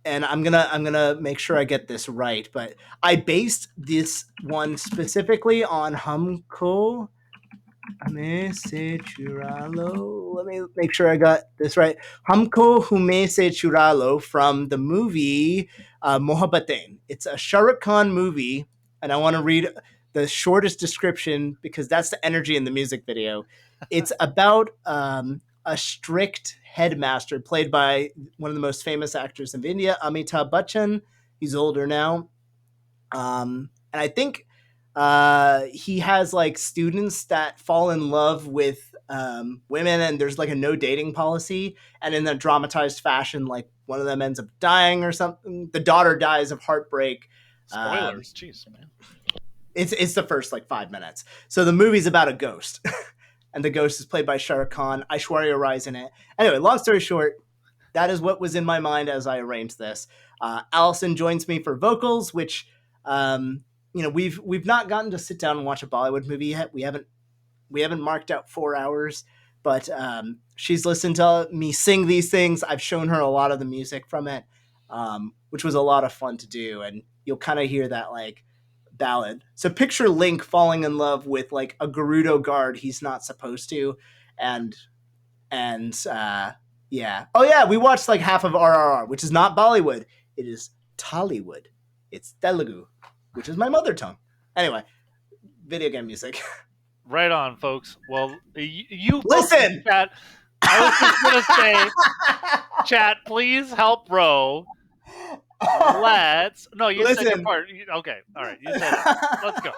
I'm gonna make sure I get this right, but I based this one specifically on Humko Me Se Churalo. Let me make sure I got this right. Humko Hume Se Churalo from the movie Mohabbatain. It's a Shah Rukh Khan movie, and I want to read the shortest description because that's the energy in the music video. It's about a strict headmaster played by one of the most famous actors of India, Amitabh Bachchan. He's older now. And I think he has like students that fall in love with women, and there's like a no dating policy. And in a dramatized fashion, like one of them ends up dying or something. The daughter dies of heartbreak. Spoilers, jeez, man. It's the first like 5 minutes. So the movie's about a ghost, and the ghost is played by Shah Rukh Khan. Aishwarya Rai's in it. Anyway, long story short, that is what was in my mind as I arranged this. Allison joins me for vocals, which we've not gotten to sit down and watch a Bollywood movie yet. We haven't marked out 4 hours, but she's listened to me sing these things. I've shown her a lot of the music from it, which was a lot of fun to do, and you'll kind of hear that like ballad. So picture Link falling in love with like a Gerudo guard he's not supposed to, and yeah. Oh yeah, we watched like half of RRR, which is not Bollywood. It is Tollywood. It's Telugu, which is my mother tongue. Anyway, video game music. Right on, folks. Well, you listen. Chat. I was just gonna say, chat, please help Ro. Let's. No, you listen. said your part. Okay, all right. You said it. Let's go.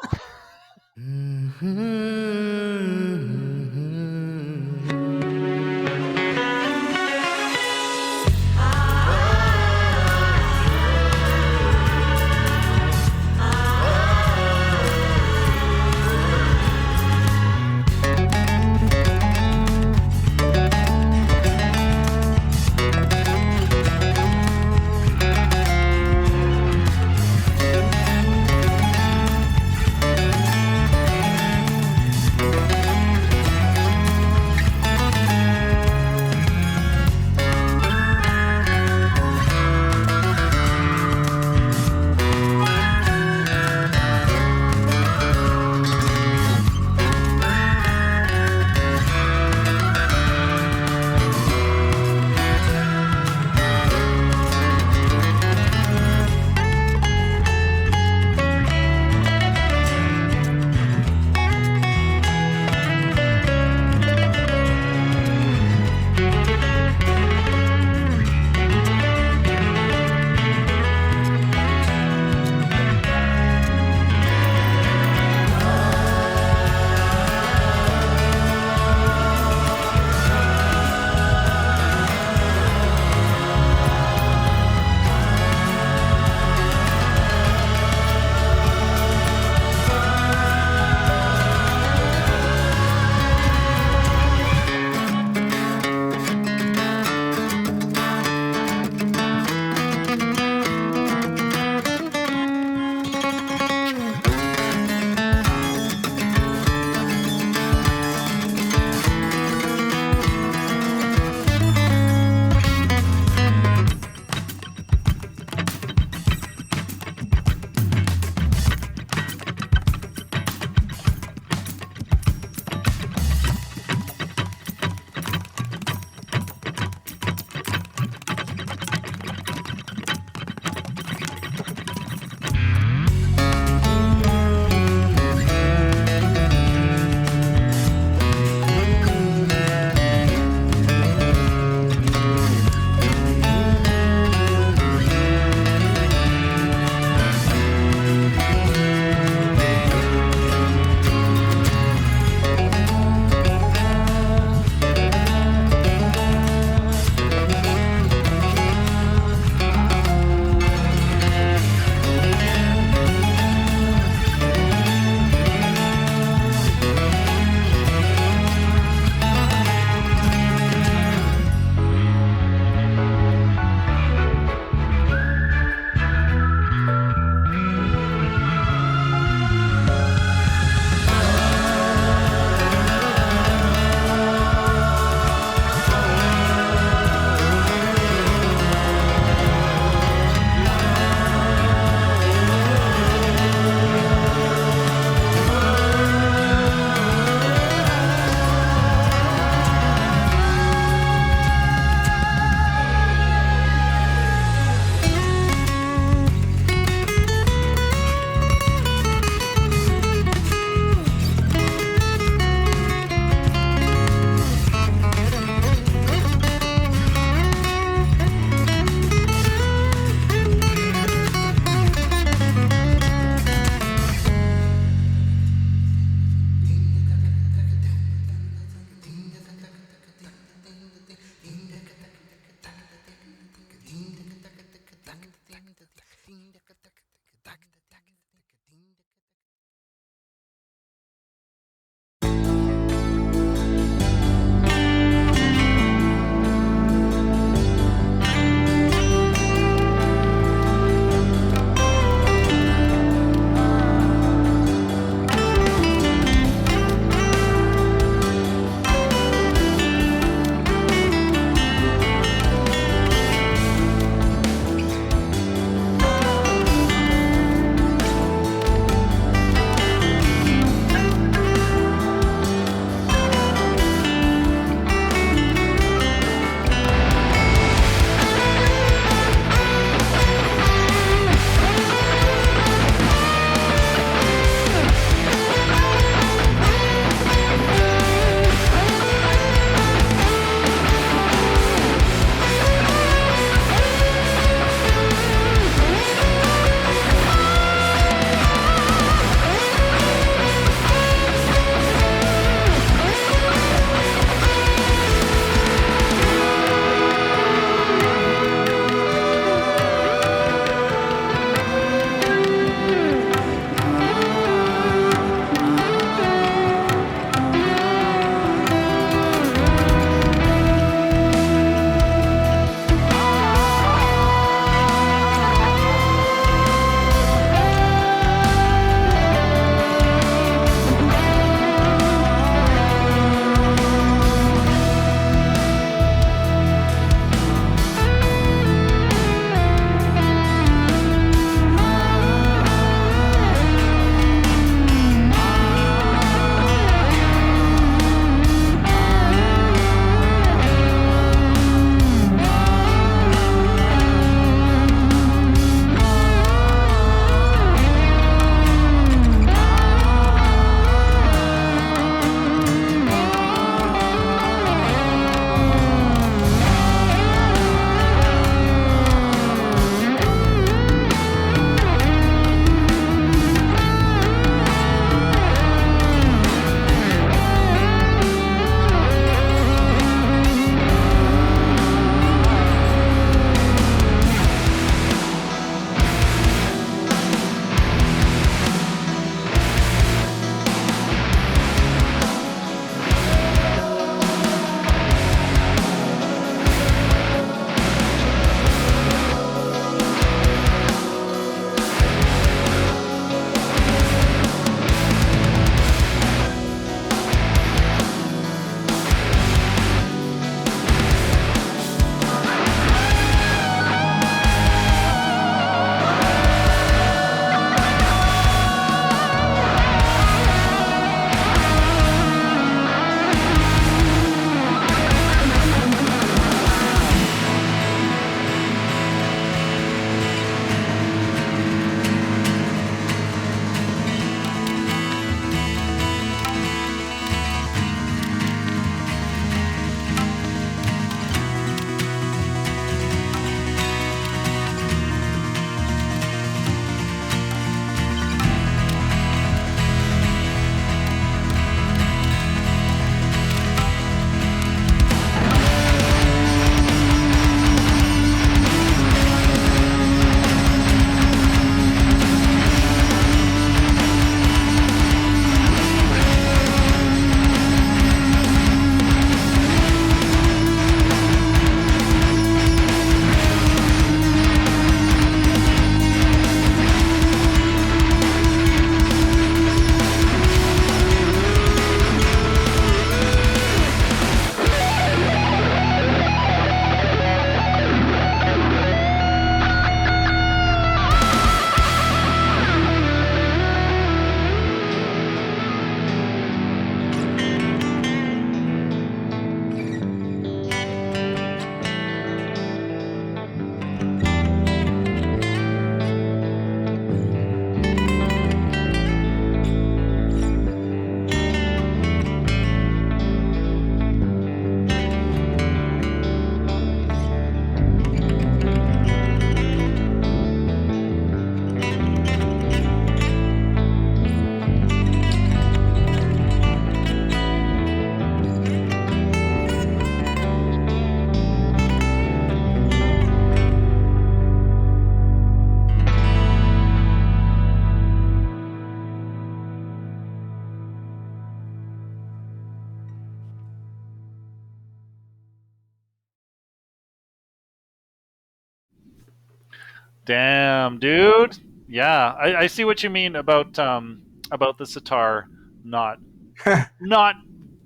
Damn, dude. Yeah, I see what you mean about the sitar not Oh not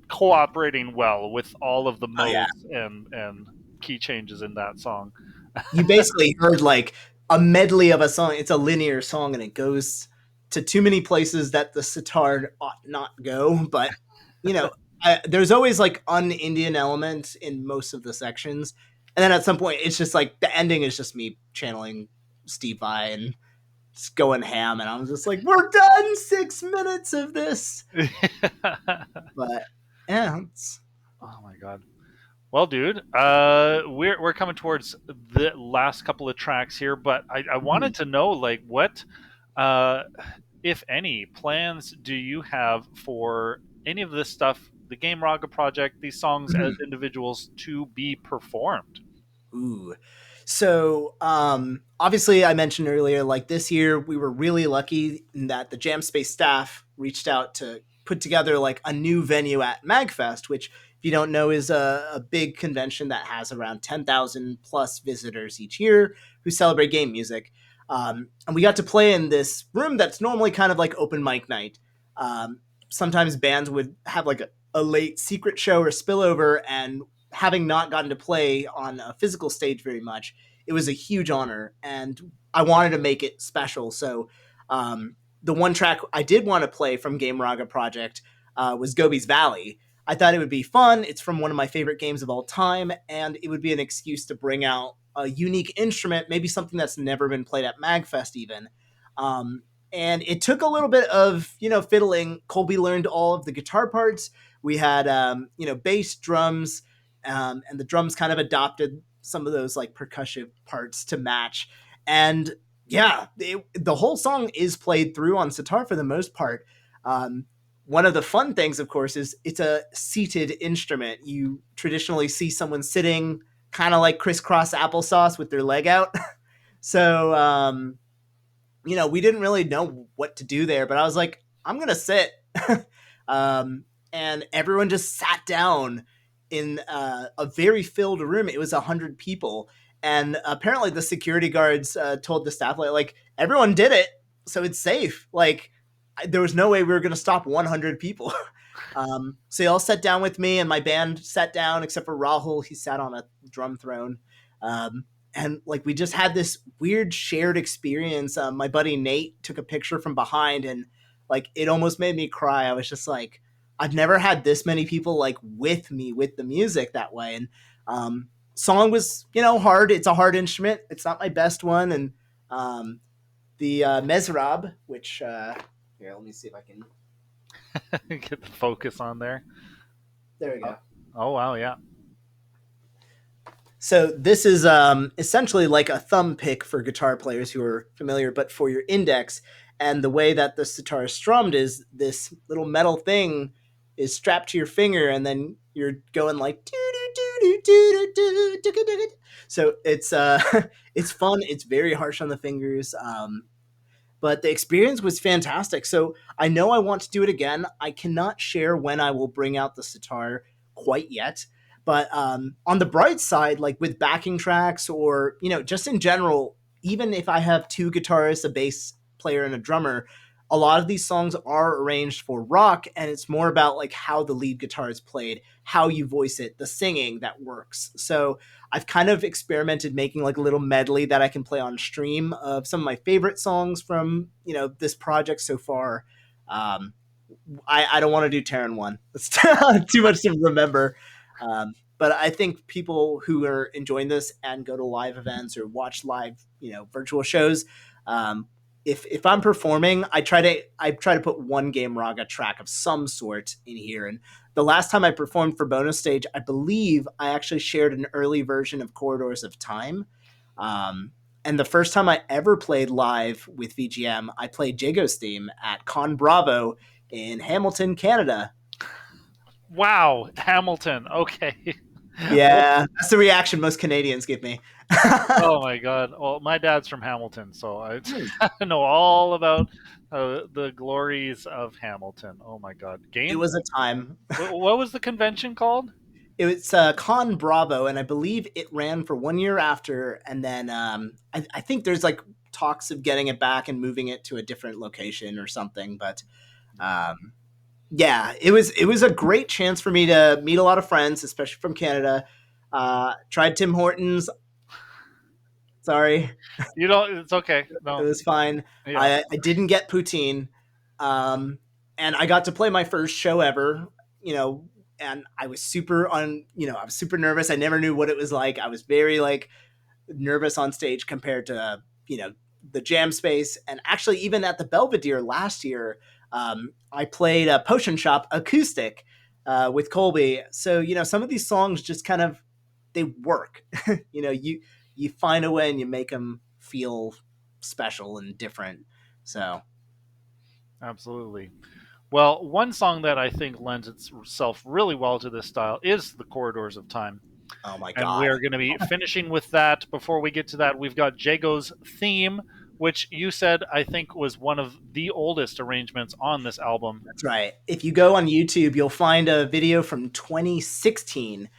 cooperating well with all of the yeah, modes and key changes in that song. you basically heard like a medley of a song. It's a linear song, and it goes to too many places that the sitar ought not go. But you know, there's always like an Indian element in most of the sections, and then at some point, it's just like the ending is just me channeling Steve Vai and just going ham, and I'm just like, we're done. 6 minutes of this, but yeah, Oh my god. Well, dude, we're coming towards the last couple of tracks here, but I wanted to know, like, what, uh, if any, plans do you have for any of this stuff, the Game Raga project, these songs as individuals to be performed? Ooh. So, obviously, I mentioned earlier, like this year, we were really lucky in that the Jam Space staff reached out to put together like a new venue at MagFest, which, if you don't know, is a big convention that has around 10,000 plus visitors each year who celebrate game music. And we got to play in this room that's normally kind of like open mic night. Sometimes bands would have like a late secret show or spillover, and having not gotten to play on a physical stage very much, it was a huge honor, and I wanted to make it special. So, the one track I did want to play from Game Raga Project was Gobi's Valley. I thought it would be fun. It's from one of my favorite games of all time, and it would be an excuse to bring out a unique instrument, maybe something that's never been played at MagFest, even. Um, and it took a little bit of fiddling. Colby learned all of the guitar parts. We had bass, drums, and the drums kind of adopted some of those like percussive parts to match. And yeah, the whole song is played through on sitar for the most part. Um, One of the fun things, of course, is it's a seated instrument. You traditionally see someone sitting kind of like crisscross applesauce with their leg out. So, we didn't really know what to do there, but I was like, I'm going to sit. um, and everyone just sat down in a very filled room. It was 100 people. And apparently the security guards told the staff, like, everyone did it. So it's safe. Like, there was no way we were going to stop 100 people. So they all sat down with me, and my band sat down, except for Rahul. He sat on a drum throne. Um, and like we just had this weird shared experience. My buddy Nate took a picture from behind, and like it almost made me cry. I was just like, I've never had this many people like with me with the music that way. And song was hard. It's a hard instrument. It's not my best one. And the mezrab, which here, let me see if I can. Get the focus on there. There we Oh, go. oh wow, yeah. So this is essentially like a thumb pick for guitar players who are familiar, but for your index. And the way that the sitar is strummed is this little metal thing is strapped to your finger, and then you're going like so it's it's fun. It's very harsh on the fingers. But the experience was fantastic. So I know I want to do it again. I cannot share when I will bring out the sitar quite yet. But on the bright side, like with backing tracks or, just in general, even if I have two guitarists, a bass player, and a drummer, a lot of these songs are arranged for rock, and it's more about like how the lead guitar is played, how you voice it, the singing that works. So I've kind of experimented making like a little medley that I can play on stream of some of my favorite songs from this project so far. Um, I don't want to do Terran one. It's too much to remember. But I think people who are enjoying this and go to live events or watch live, virtual shows, if I'm performing, I try to put one Game Raga track of some sort in here. And the last time I performed for bonus stage, I believe I actually shared an early version of Corridors of Time. Um, and the first time I ever played live with VGM, I played Jago's theme at Con Bravo in Hamilton, Canada. Wow, Hamilton. Okay. Well, Yeah, that's the reaction most Canadians give me. oh my god. Well, my dad's from Hamilton, so I know all about the glories of Hamilton. Oh my god. It Game. was a time. What was the convention called? It's Con Bravo, and I believe it ran for 1 year after, and then I think there's like talks of getting it back and moving it to a different location or something. But um, yeah, it was a great chance for me to meet a lot of friends, especially from Canada. Tried Tim Hortons. Sorry, You don't. It's okay. it No. was fine. Yeah. I didn't get poutine, um, and I got to play my first show ever. You know, and I was super on. I was super nervous. I never knew what it was like. I was very like nervous on stage compared to the jam space. And actually, even at the Belvedere last year, I played a Potion Shop acoustic with Colby. So some of these songs just kind of they work. You find a way and you make them feel special and different. So Absolutely. Well, one song that I think lends itself really well to this style is The Corridors of Time. oh my And we god, are going to be finishing with that. Before we get to that, we've got Jago's theme, which you said I think was one of the oldest arrangements on this album. that's right. If you go on YouTube, you'll find a video from 2016.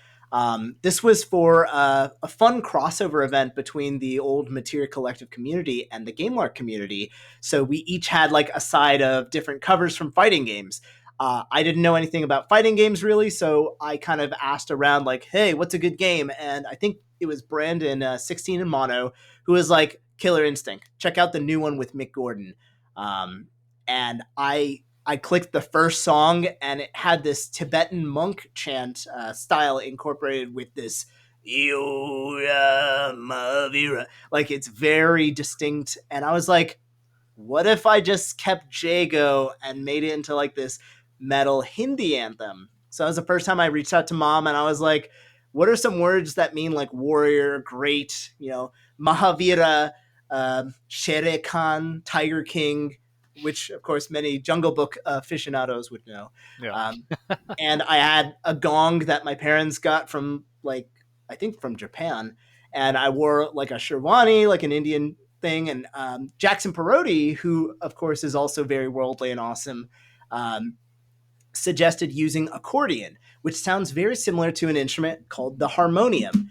This was for a fun crossover event between the old Materia Collective community and the Game Lark community. So we each had like a side of different covers from fighting games. I didn't know anything about fighting games really, so I kind of asked around like, "Hey, what's a good game?" And I think it was Brandon, 16 in mono, who was like, "Killer Instinct. Check out the new one with Mick Gordon." Um, and I clicked the first song and it had this Tibetan monk chant style incorporated with this Yoya Mavira. Like it's very distinct. And I was like, what if I just kept Jago and made it into like this metal Hindi anthem? So that was the first time I reached out to mom and I was like, what are some words that mean like warrior, great, Mahavira, Shere Khan, Tiger King, which of course many Jungle Book aficionados would know. Yeah. Um, and I had a gong that my parents got from like I think from Japan, and I wore like a sherwani, like an Indian thing. And Jackson Perotti, who of course is also very worldly and awesome, um, suggested using accordion, which sounds very similar to an instrument called the harmonium.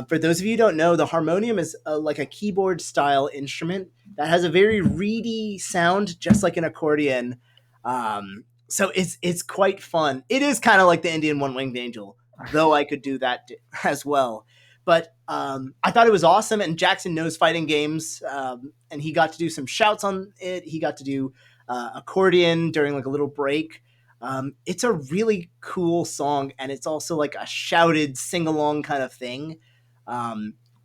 For those of you who don't know, the harmonium is like a keyboard style instrument that has a very reedy sound, just like an accordion. So it's quite fun. It is kind of like the Indian one winged angel, though I could do that as well. But I thought it was awesome, and Jackson knows fighting games, and he got to do some shouts on it. He got to do accordion during like a little break. It's a really cool song, and it's also like a shouted sing along kind of thing.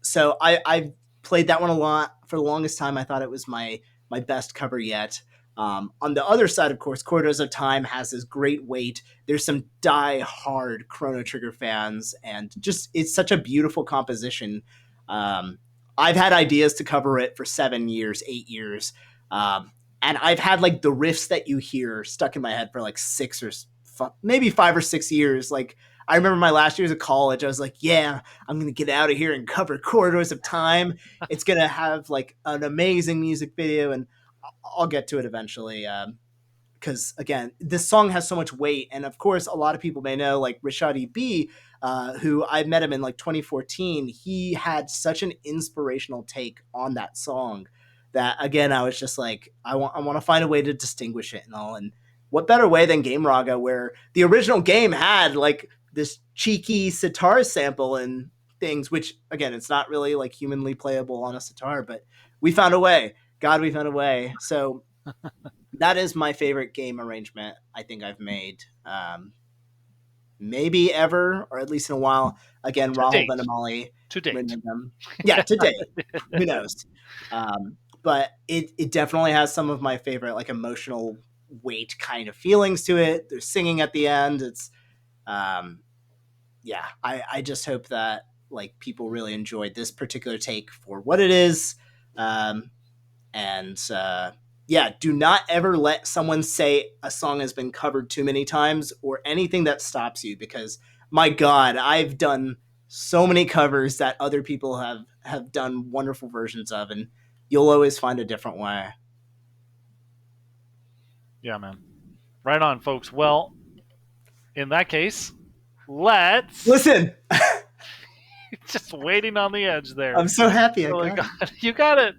So I've played that one a lot for the longest time. I thought it was my best cover yet. On the other side, of course, Corridors of Time has this great weight. There's some die-hard Chrono Trigger fans, and just it's such a beautiful composition. Um, I've had ideas to cover it for 7 years, 8 years. Um, and I've had like the riffs that you hear stuck in my head for like maybe 5 or 6 years. Like I remember my last years of college, I was like, yeah, I'm gonna get out of here and cover Corridors of Time. It's gonna have like an amazing music video, and I'll get to it eventually. Because again, this song has so much weight, and of course, a lot of people may know like Rishadi B, who I met him in like 2014. He had such an inspirational take on that song that again, I was just like, I want to find a way to distinguish it and all. And what better way than Game Raga, where the original game had like this cheeky sitar sample and things, which again, it's not really like humanly playable on a sitar, but we found a way. God, we found a way. So that is my favorite game arrangement I think I've made. Maybe ever, or at least in a while. Again, To Rahul date. Venamali, To date. Mridangam. Yeah, today. Who knows? But it definitely has some of my favorite like emotional weight kind of feelings to it. There's singing at the end. It's um, yeah. I just hope that like people really enjoyed this particular take for what it is. Um, and yeah, do not ever let someone say a song has been covered too many times or anything that stops you, because my God, I've done so many covers that other people have done wonderful versions of, and you'll always find a different way. Yeah, man. Right on, folks. Well, in that case, let's Listen, just waiting on the edge there. I'm so happy I Oh my got it. God. You got it.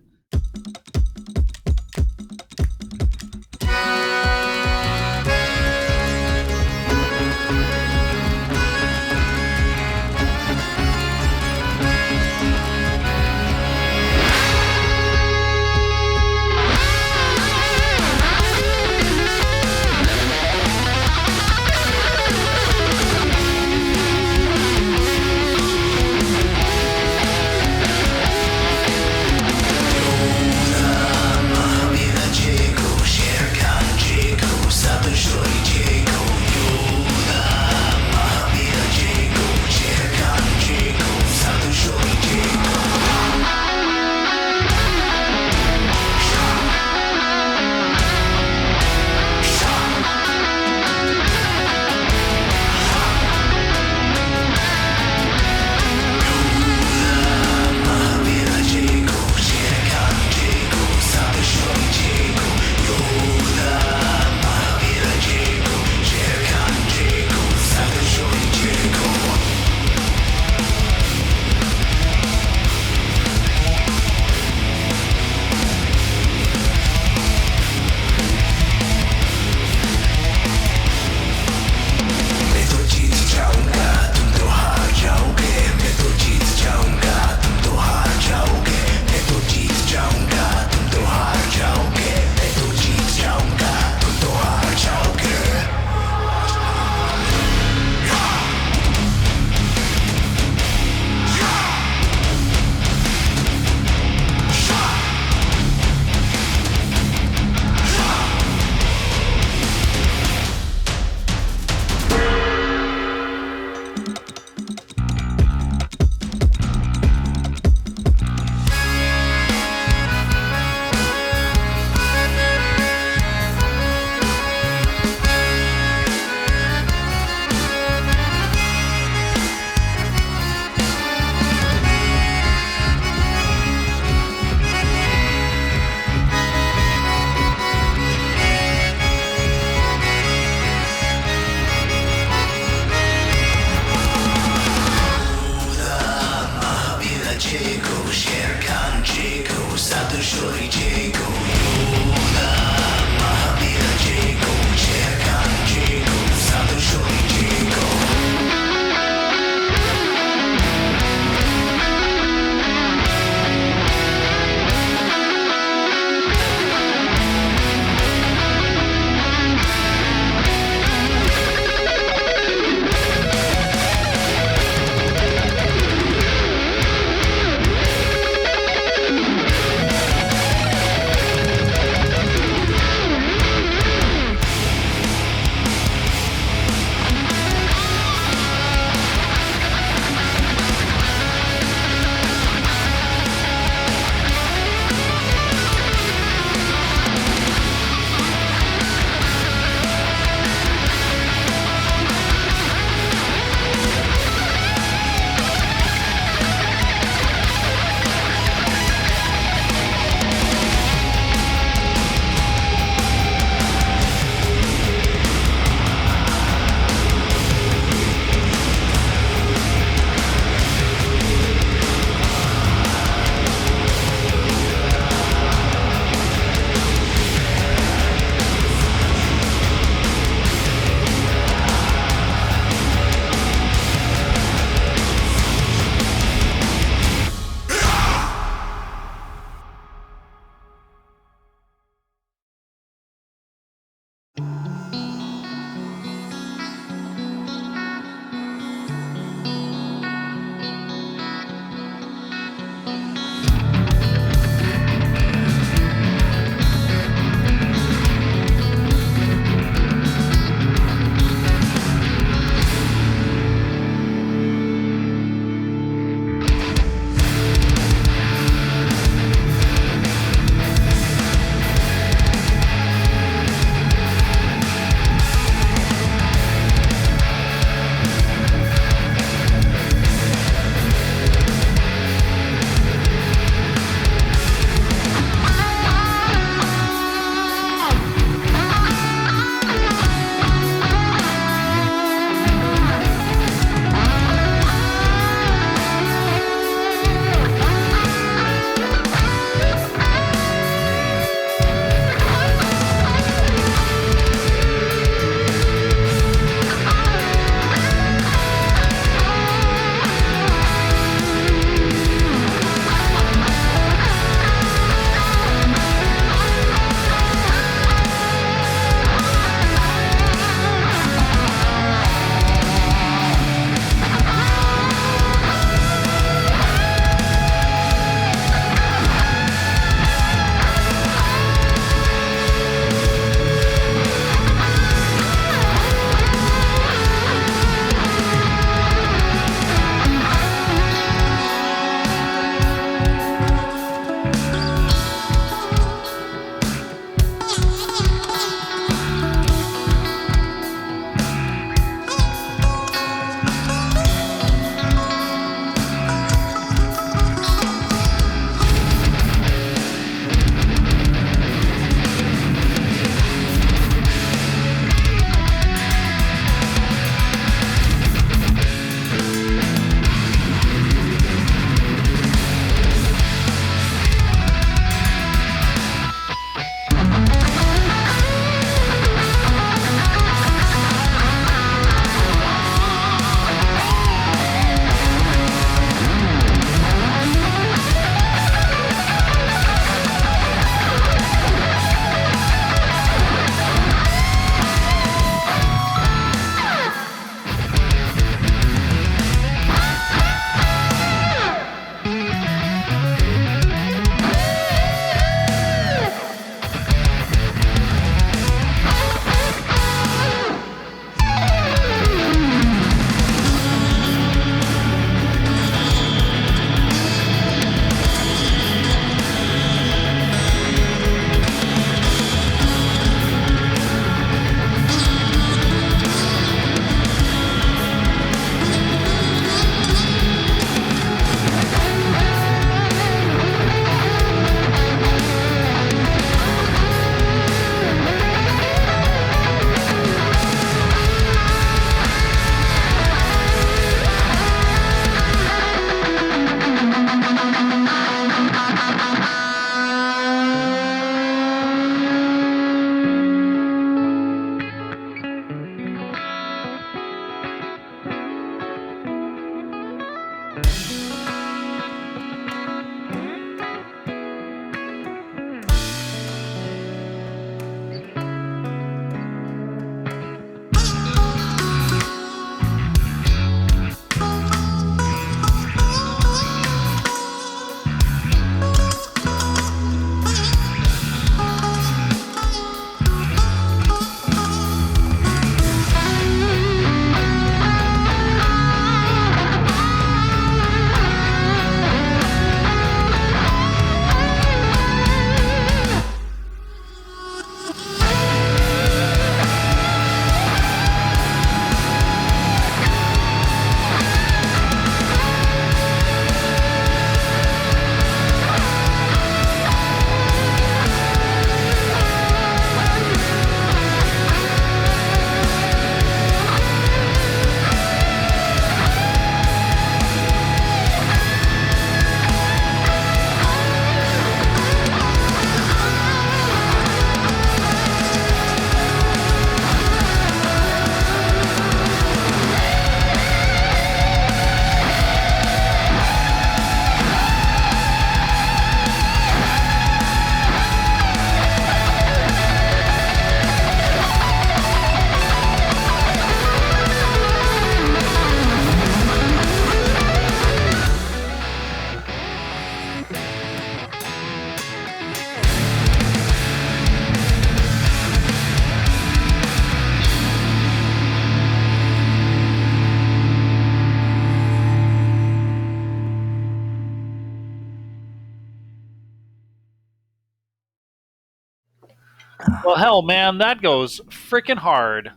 Well, hell, man, that goes freaking hard.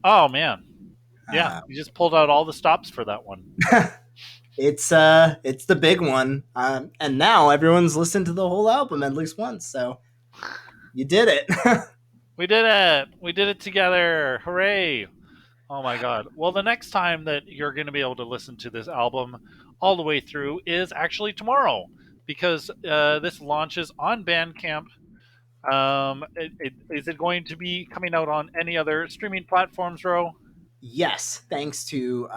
Oh man, yeah, Uh, you just pulled out all the stops for that one. it's the big one, and now everyone's listened to the whole album at least once. So you did it. We did it. We did it together. Hooray! Oh my god. Well, the next time that you're going to be able to listen to this album all the way through is actually tomorrow because this launches on Bandcamp. Is it going to be coming out on any other streaming platforms, Ro? Yes, thanks to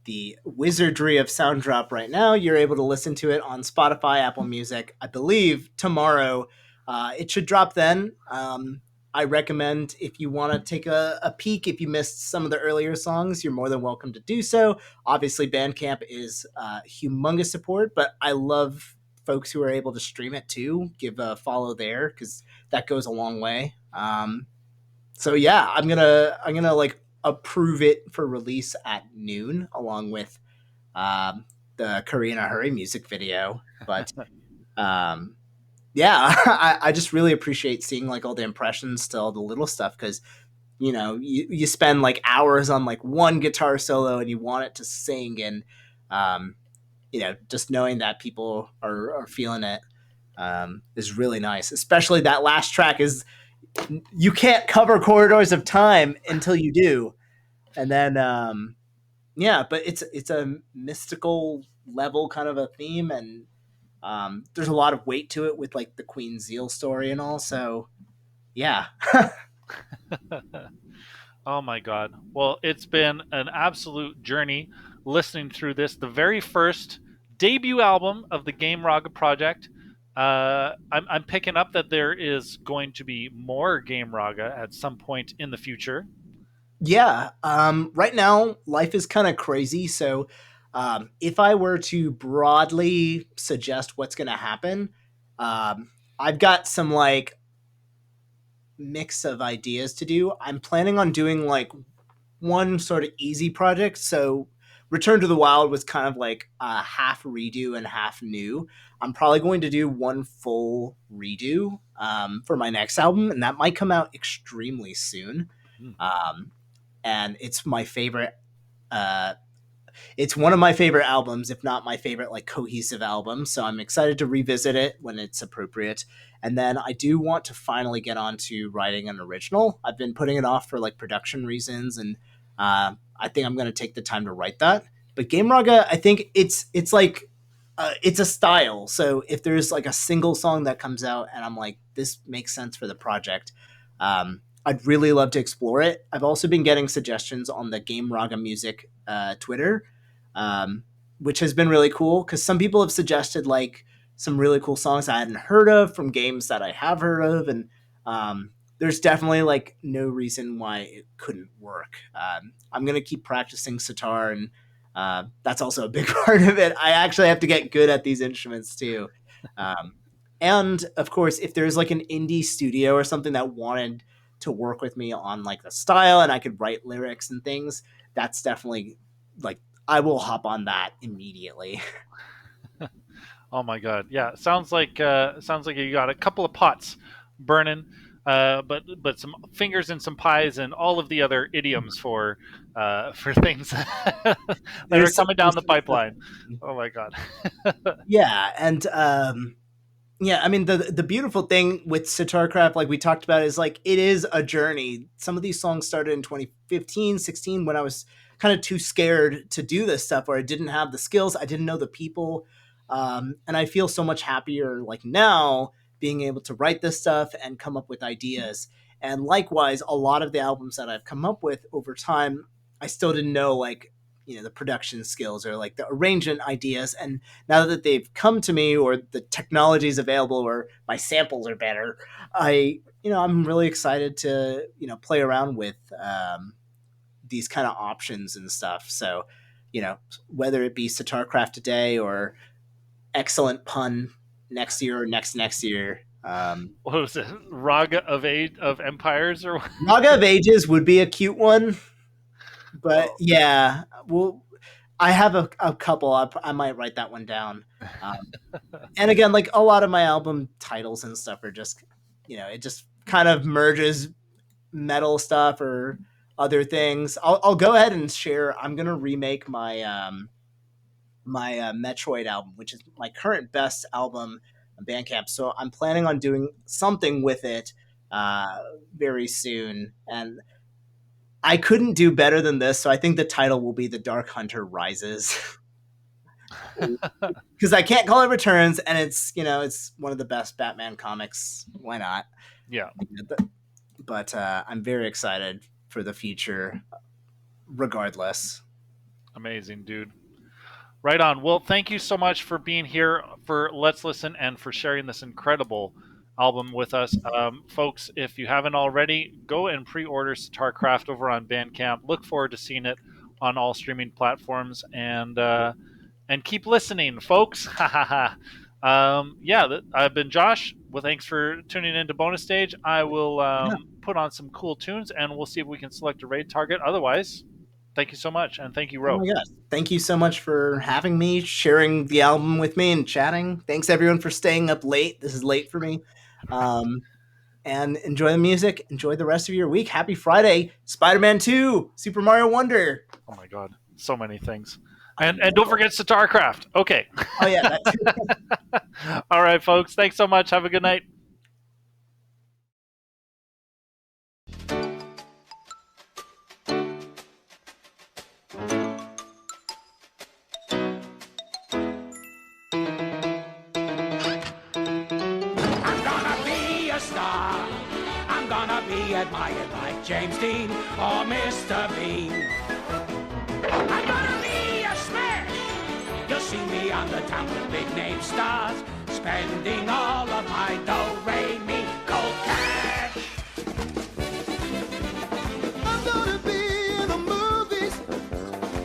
the wizardry of Sound Drop right now, you're able to listen to it on Spotify, Apple Music. I believe tomorrow it should drop then. I recommend if you want to take a peek, if you missed some of the earlier songs, you're more than welcome to do so. Obviously, Bandcamp is humongous support, but I love folks who are able to stream it too. Give a follow there because that goes a long way. So yeah, I'm gonna like approve it for release at noon, along with um, the Korean a Hurry music video. But um, yeah, I just really appreciate seeing like all the impressions to all the little stuff because you spend like hours on like one guitar solo and you want it to sing and um, just knowing that people are feeling it is really nice. Especially that last track is you can't cover Corridors of Time until you do, and then yeah, but it's a mystical level kind of a theme, and there's a lot of weight to it with like the Queen Zeal story and all. So yeah, Oh my god. Well, it's been an absolute journey listening through this, the very first debut album of the Game Raga project. I'm picking up that there is going to be more Game Raga at some point in the future. yeah. Right now, life is kind of crazy. So if I were to broadly suggest what's going to happen, I've got some like mix of ideas to do. I'm planning on doing like one sort of easy project. So Return to the Wild was kind of like a half redo and half new. I'm probably going to do one full redo for my next album, and that might come out extremely soon. Hmm. Um, and it's my favorite. Uh, it's one of my favorite albums, if not my favorite like cohesive album. So I'm excited to revisit it when it's appropriate. And then I do want to finally get on to writing an original. I've been putting it off for like production reasons, and I think I'm going to take the time to write that. But Game Raga, I think it's like it's a style. So if there's like a single song that comes out and I'm like, this makes sense for the project, I'd really love to explore it. I've also been getting suggestions on the Game Raga Music Twitter, um, which has been really cool because some people have suggested like some really cool songs I hadn't heard of from games that I have heard of, and there's definitely like no reason why it couldn't work. I'm gonna keep practicing sitar, and that's also a big part of it. I actually have to get good at these instruments too. Um, and of course, if there's like an indie studio or something that wanted to work with me on like the style and I could write lyrics and things, that's definitely like I will hop on that immediately. Oh my god. Yeah, sounds like you got a couple of pots burning. But some fingers and some pies and all of the other idioms for things that are There's coming some down the pipeline. Oh my god. yeah, and yeah, I mean the beautiful thing with SitarCraft, like we talked about, is like it is a journey. Some of these songs started in 2015, 16 when I was kind of too scared to do this stuff, or I didn't have the skills, I didn't know the people, and I feel so much happier like now being able to write this stuff and come up with ideas. And likewise, a lot of the albums that I've come up with over time, I still didn't know like the production skills or like the arrangement ideas, and now that they've come to me or the technology is available or my samples are better, I'm really excited to play around with these kind of options and stuff. So whether it be SitarCraft today or excellent pun next year or next year. What was it? Raga of Age of Empires or what? Raga of Ages would be a cute one, but Oh. yeah, well, I have a couple. I might write that one down. Um, and again, like a lot of my album titles and stuff are just, it just kind of merges metal stuff or other things. I'll go ahead and share. I'm gonna remake my Metroid album, which is my current best album on Bandcamp. So I'm planning on doing something with it uh, very soon, and I couldn't do better than this. So I think the title will be "The Dark Hunter Rises." Because I can't call it Returns, and it's it's one of the best Batman comics. Why not? Yeah. But I'm very excited for the future, regardless. Amazing, dude. Right on. Well, thank you so much for being here for Let's Listen and for sharing this incredible album with us. Folks, if you haven't already, go and pre-order SitarCraft over on Bandcamp. Look forward to seeing it on all streaming platforms, and keep listening, folks. Yeah, I've been Josh. Well, thanks for tuning in to Bonus Stage. I will Yeah. put on some cool tunes, and we'll see if we can select a raid target. Otherwise, thank you so much, and thank you, Oh Ro. my gosh. Thank you so much for having me, sharing the album with me, and chatting. Thanks everyone for staying up late. This is late for me. Um, and enjoy the music. Enjoy the rest of your week. Happy Friday. Spider-Man 2, Super Mario Wonder. Oh my God, so many things. And don't forget SitarCraft. Okay. Oh yeah, that too. All right, folks. Thanks so much. Have a good night. I'm gonna be a star. I'm gonna be admired like James Dean or Mr. Bean. I'm gonna be a smash. You'll see me on the top with big name stars, spending all of my do-re-mi gold cash. I'm gonna be in the movies.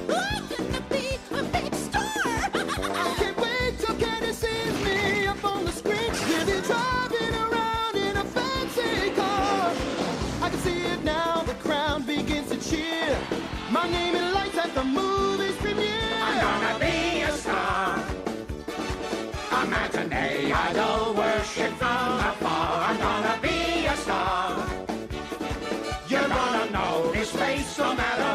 I'm gonna be a big star. I can't wait till Candy sees me up on the screen. We'll be driving around in a fancy car. I can see it now, the crowd begins to cheer. My name in lights at the movie's premiere. I'm gonna be a star. A matinee idol worship from afar. I'm gonna be a star. You're gonna know his face no matter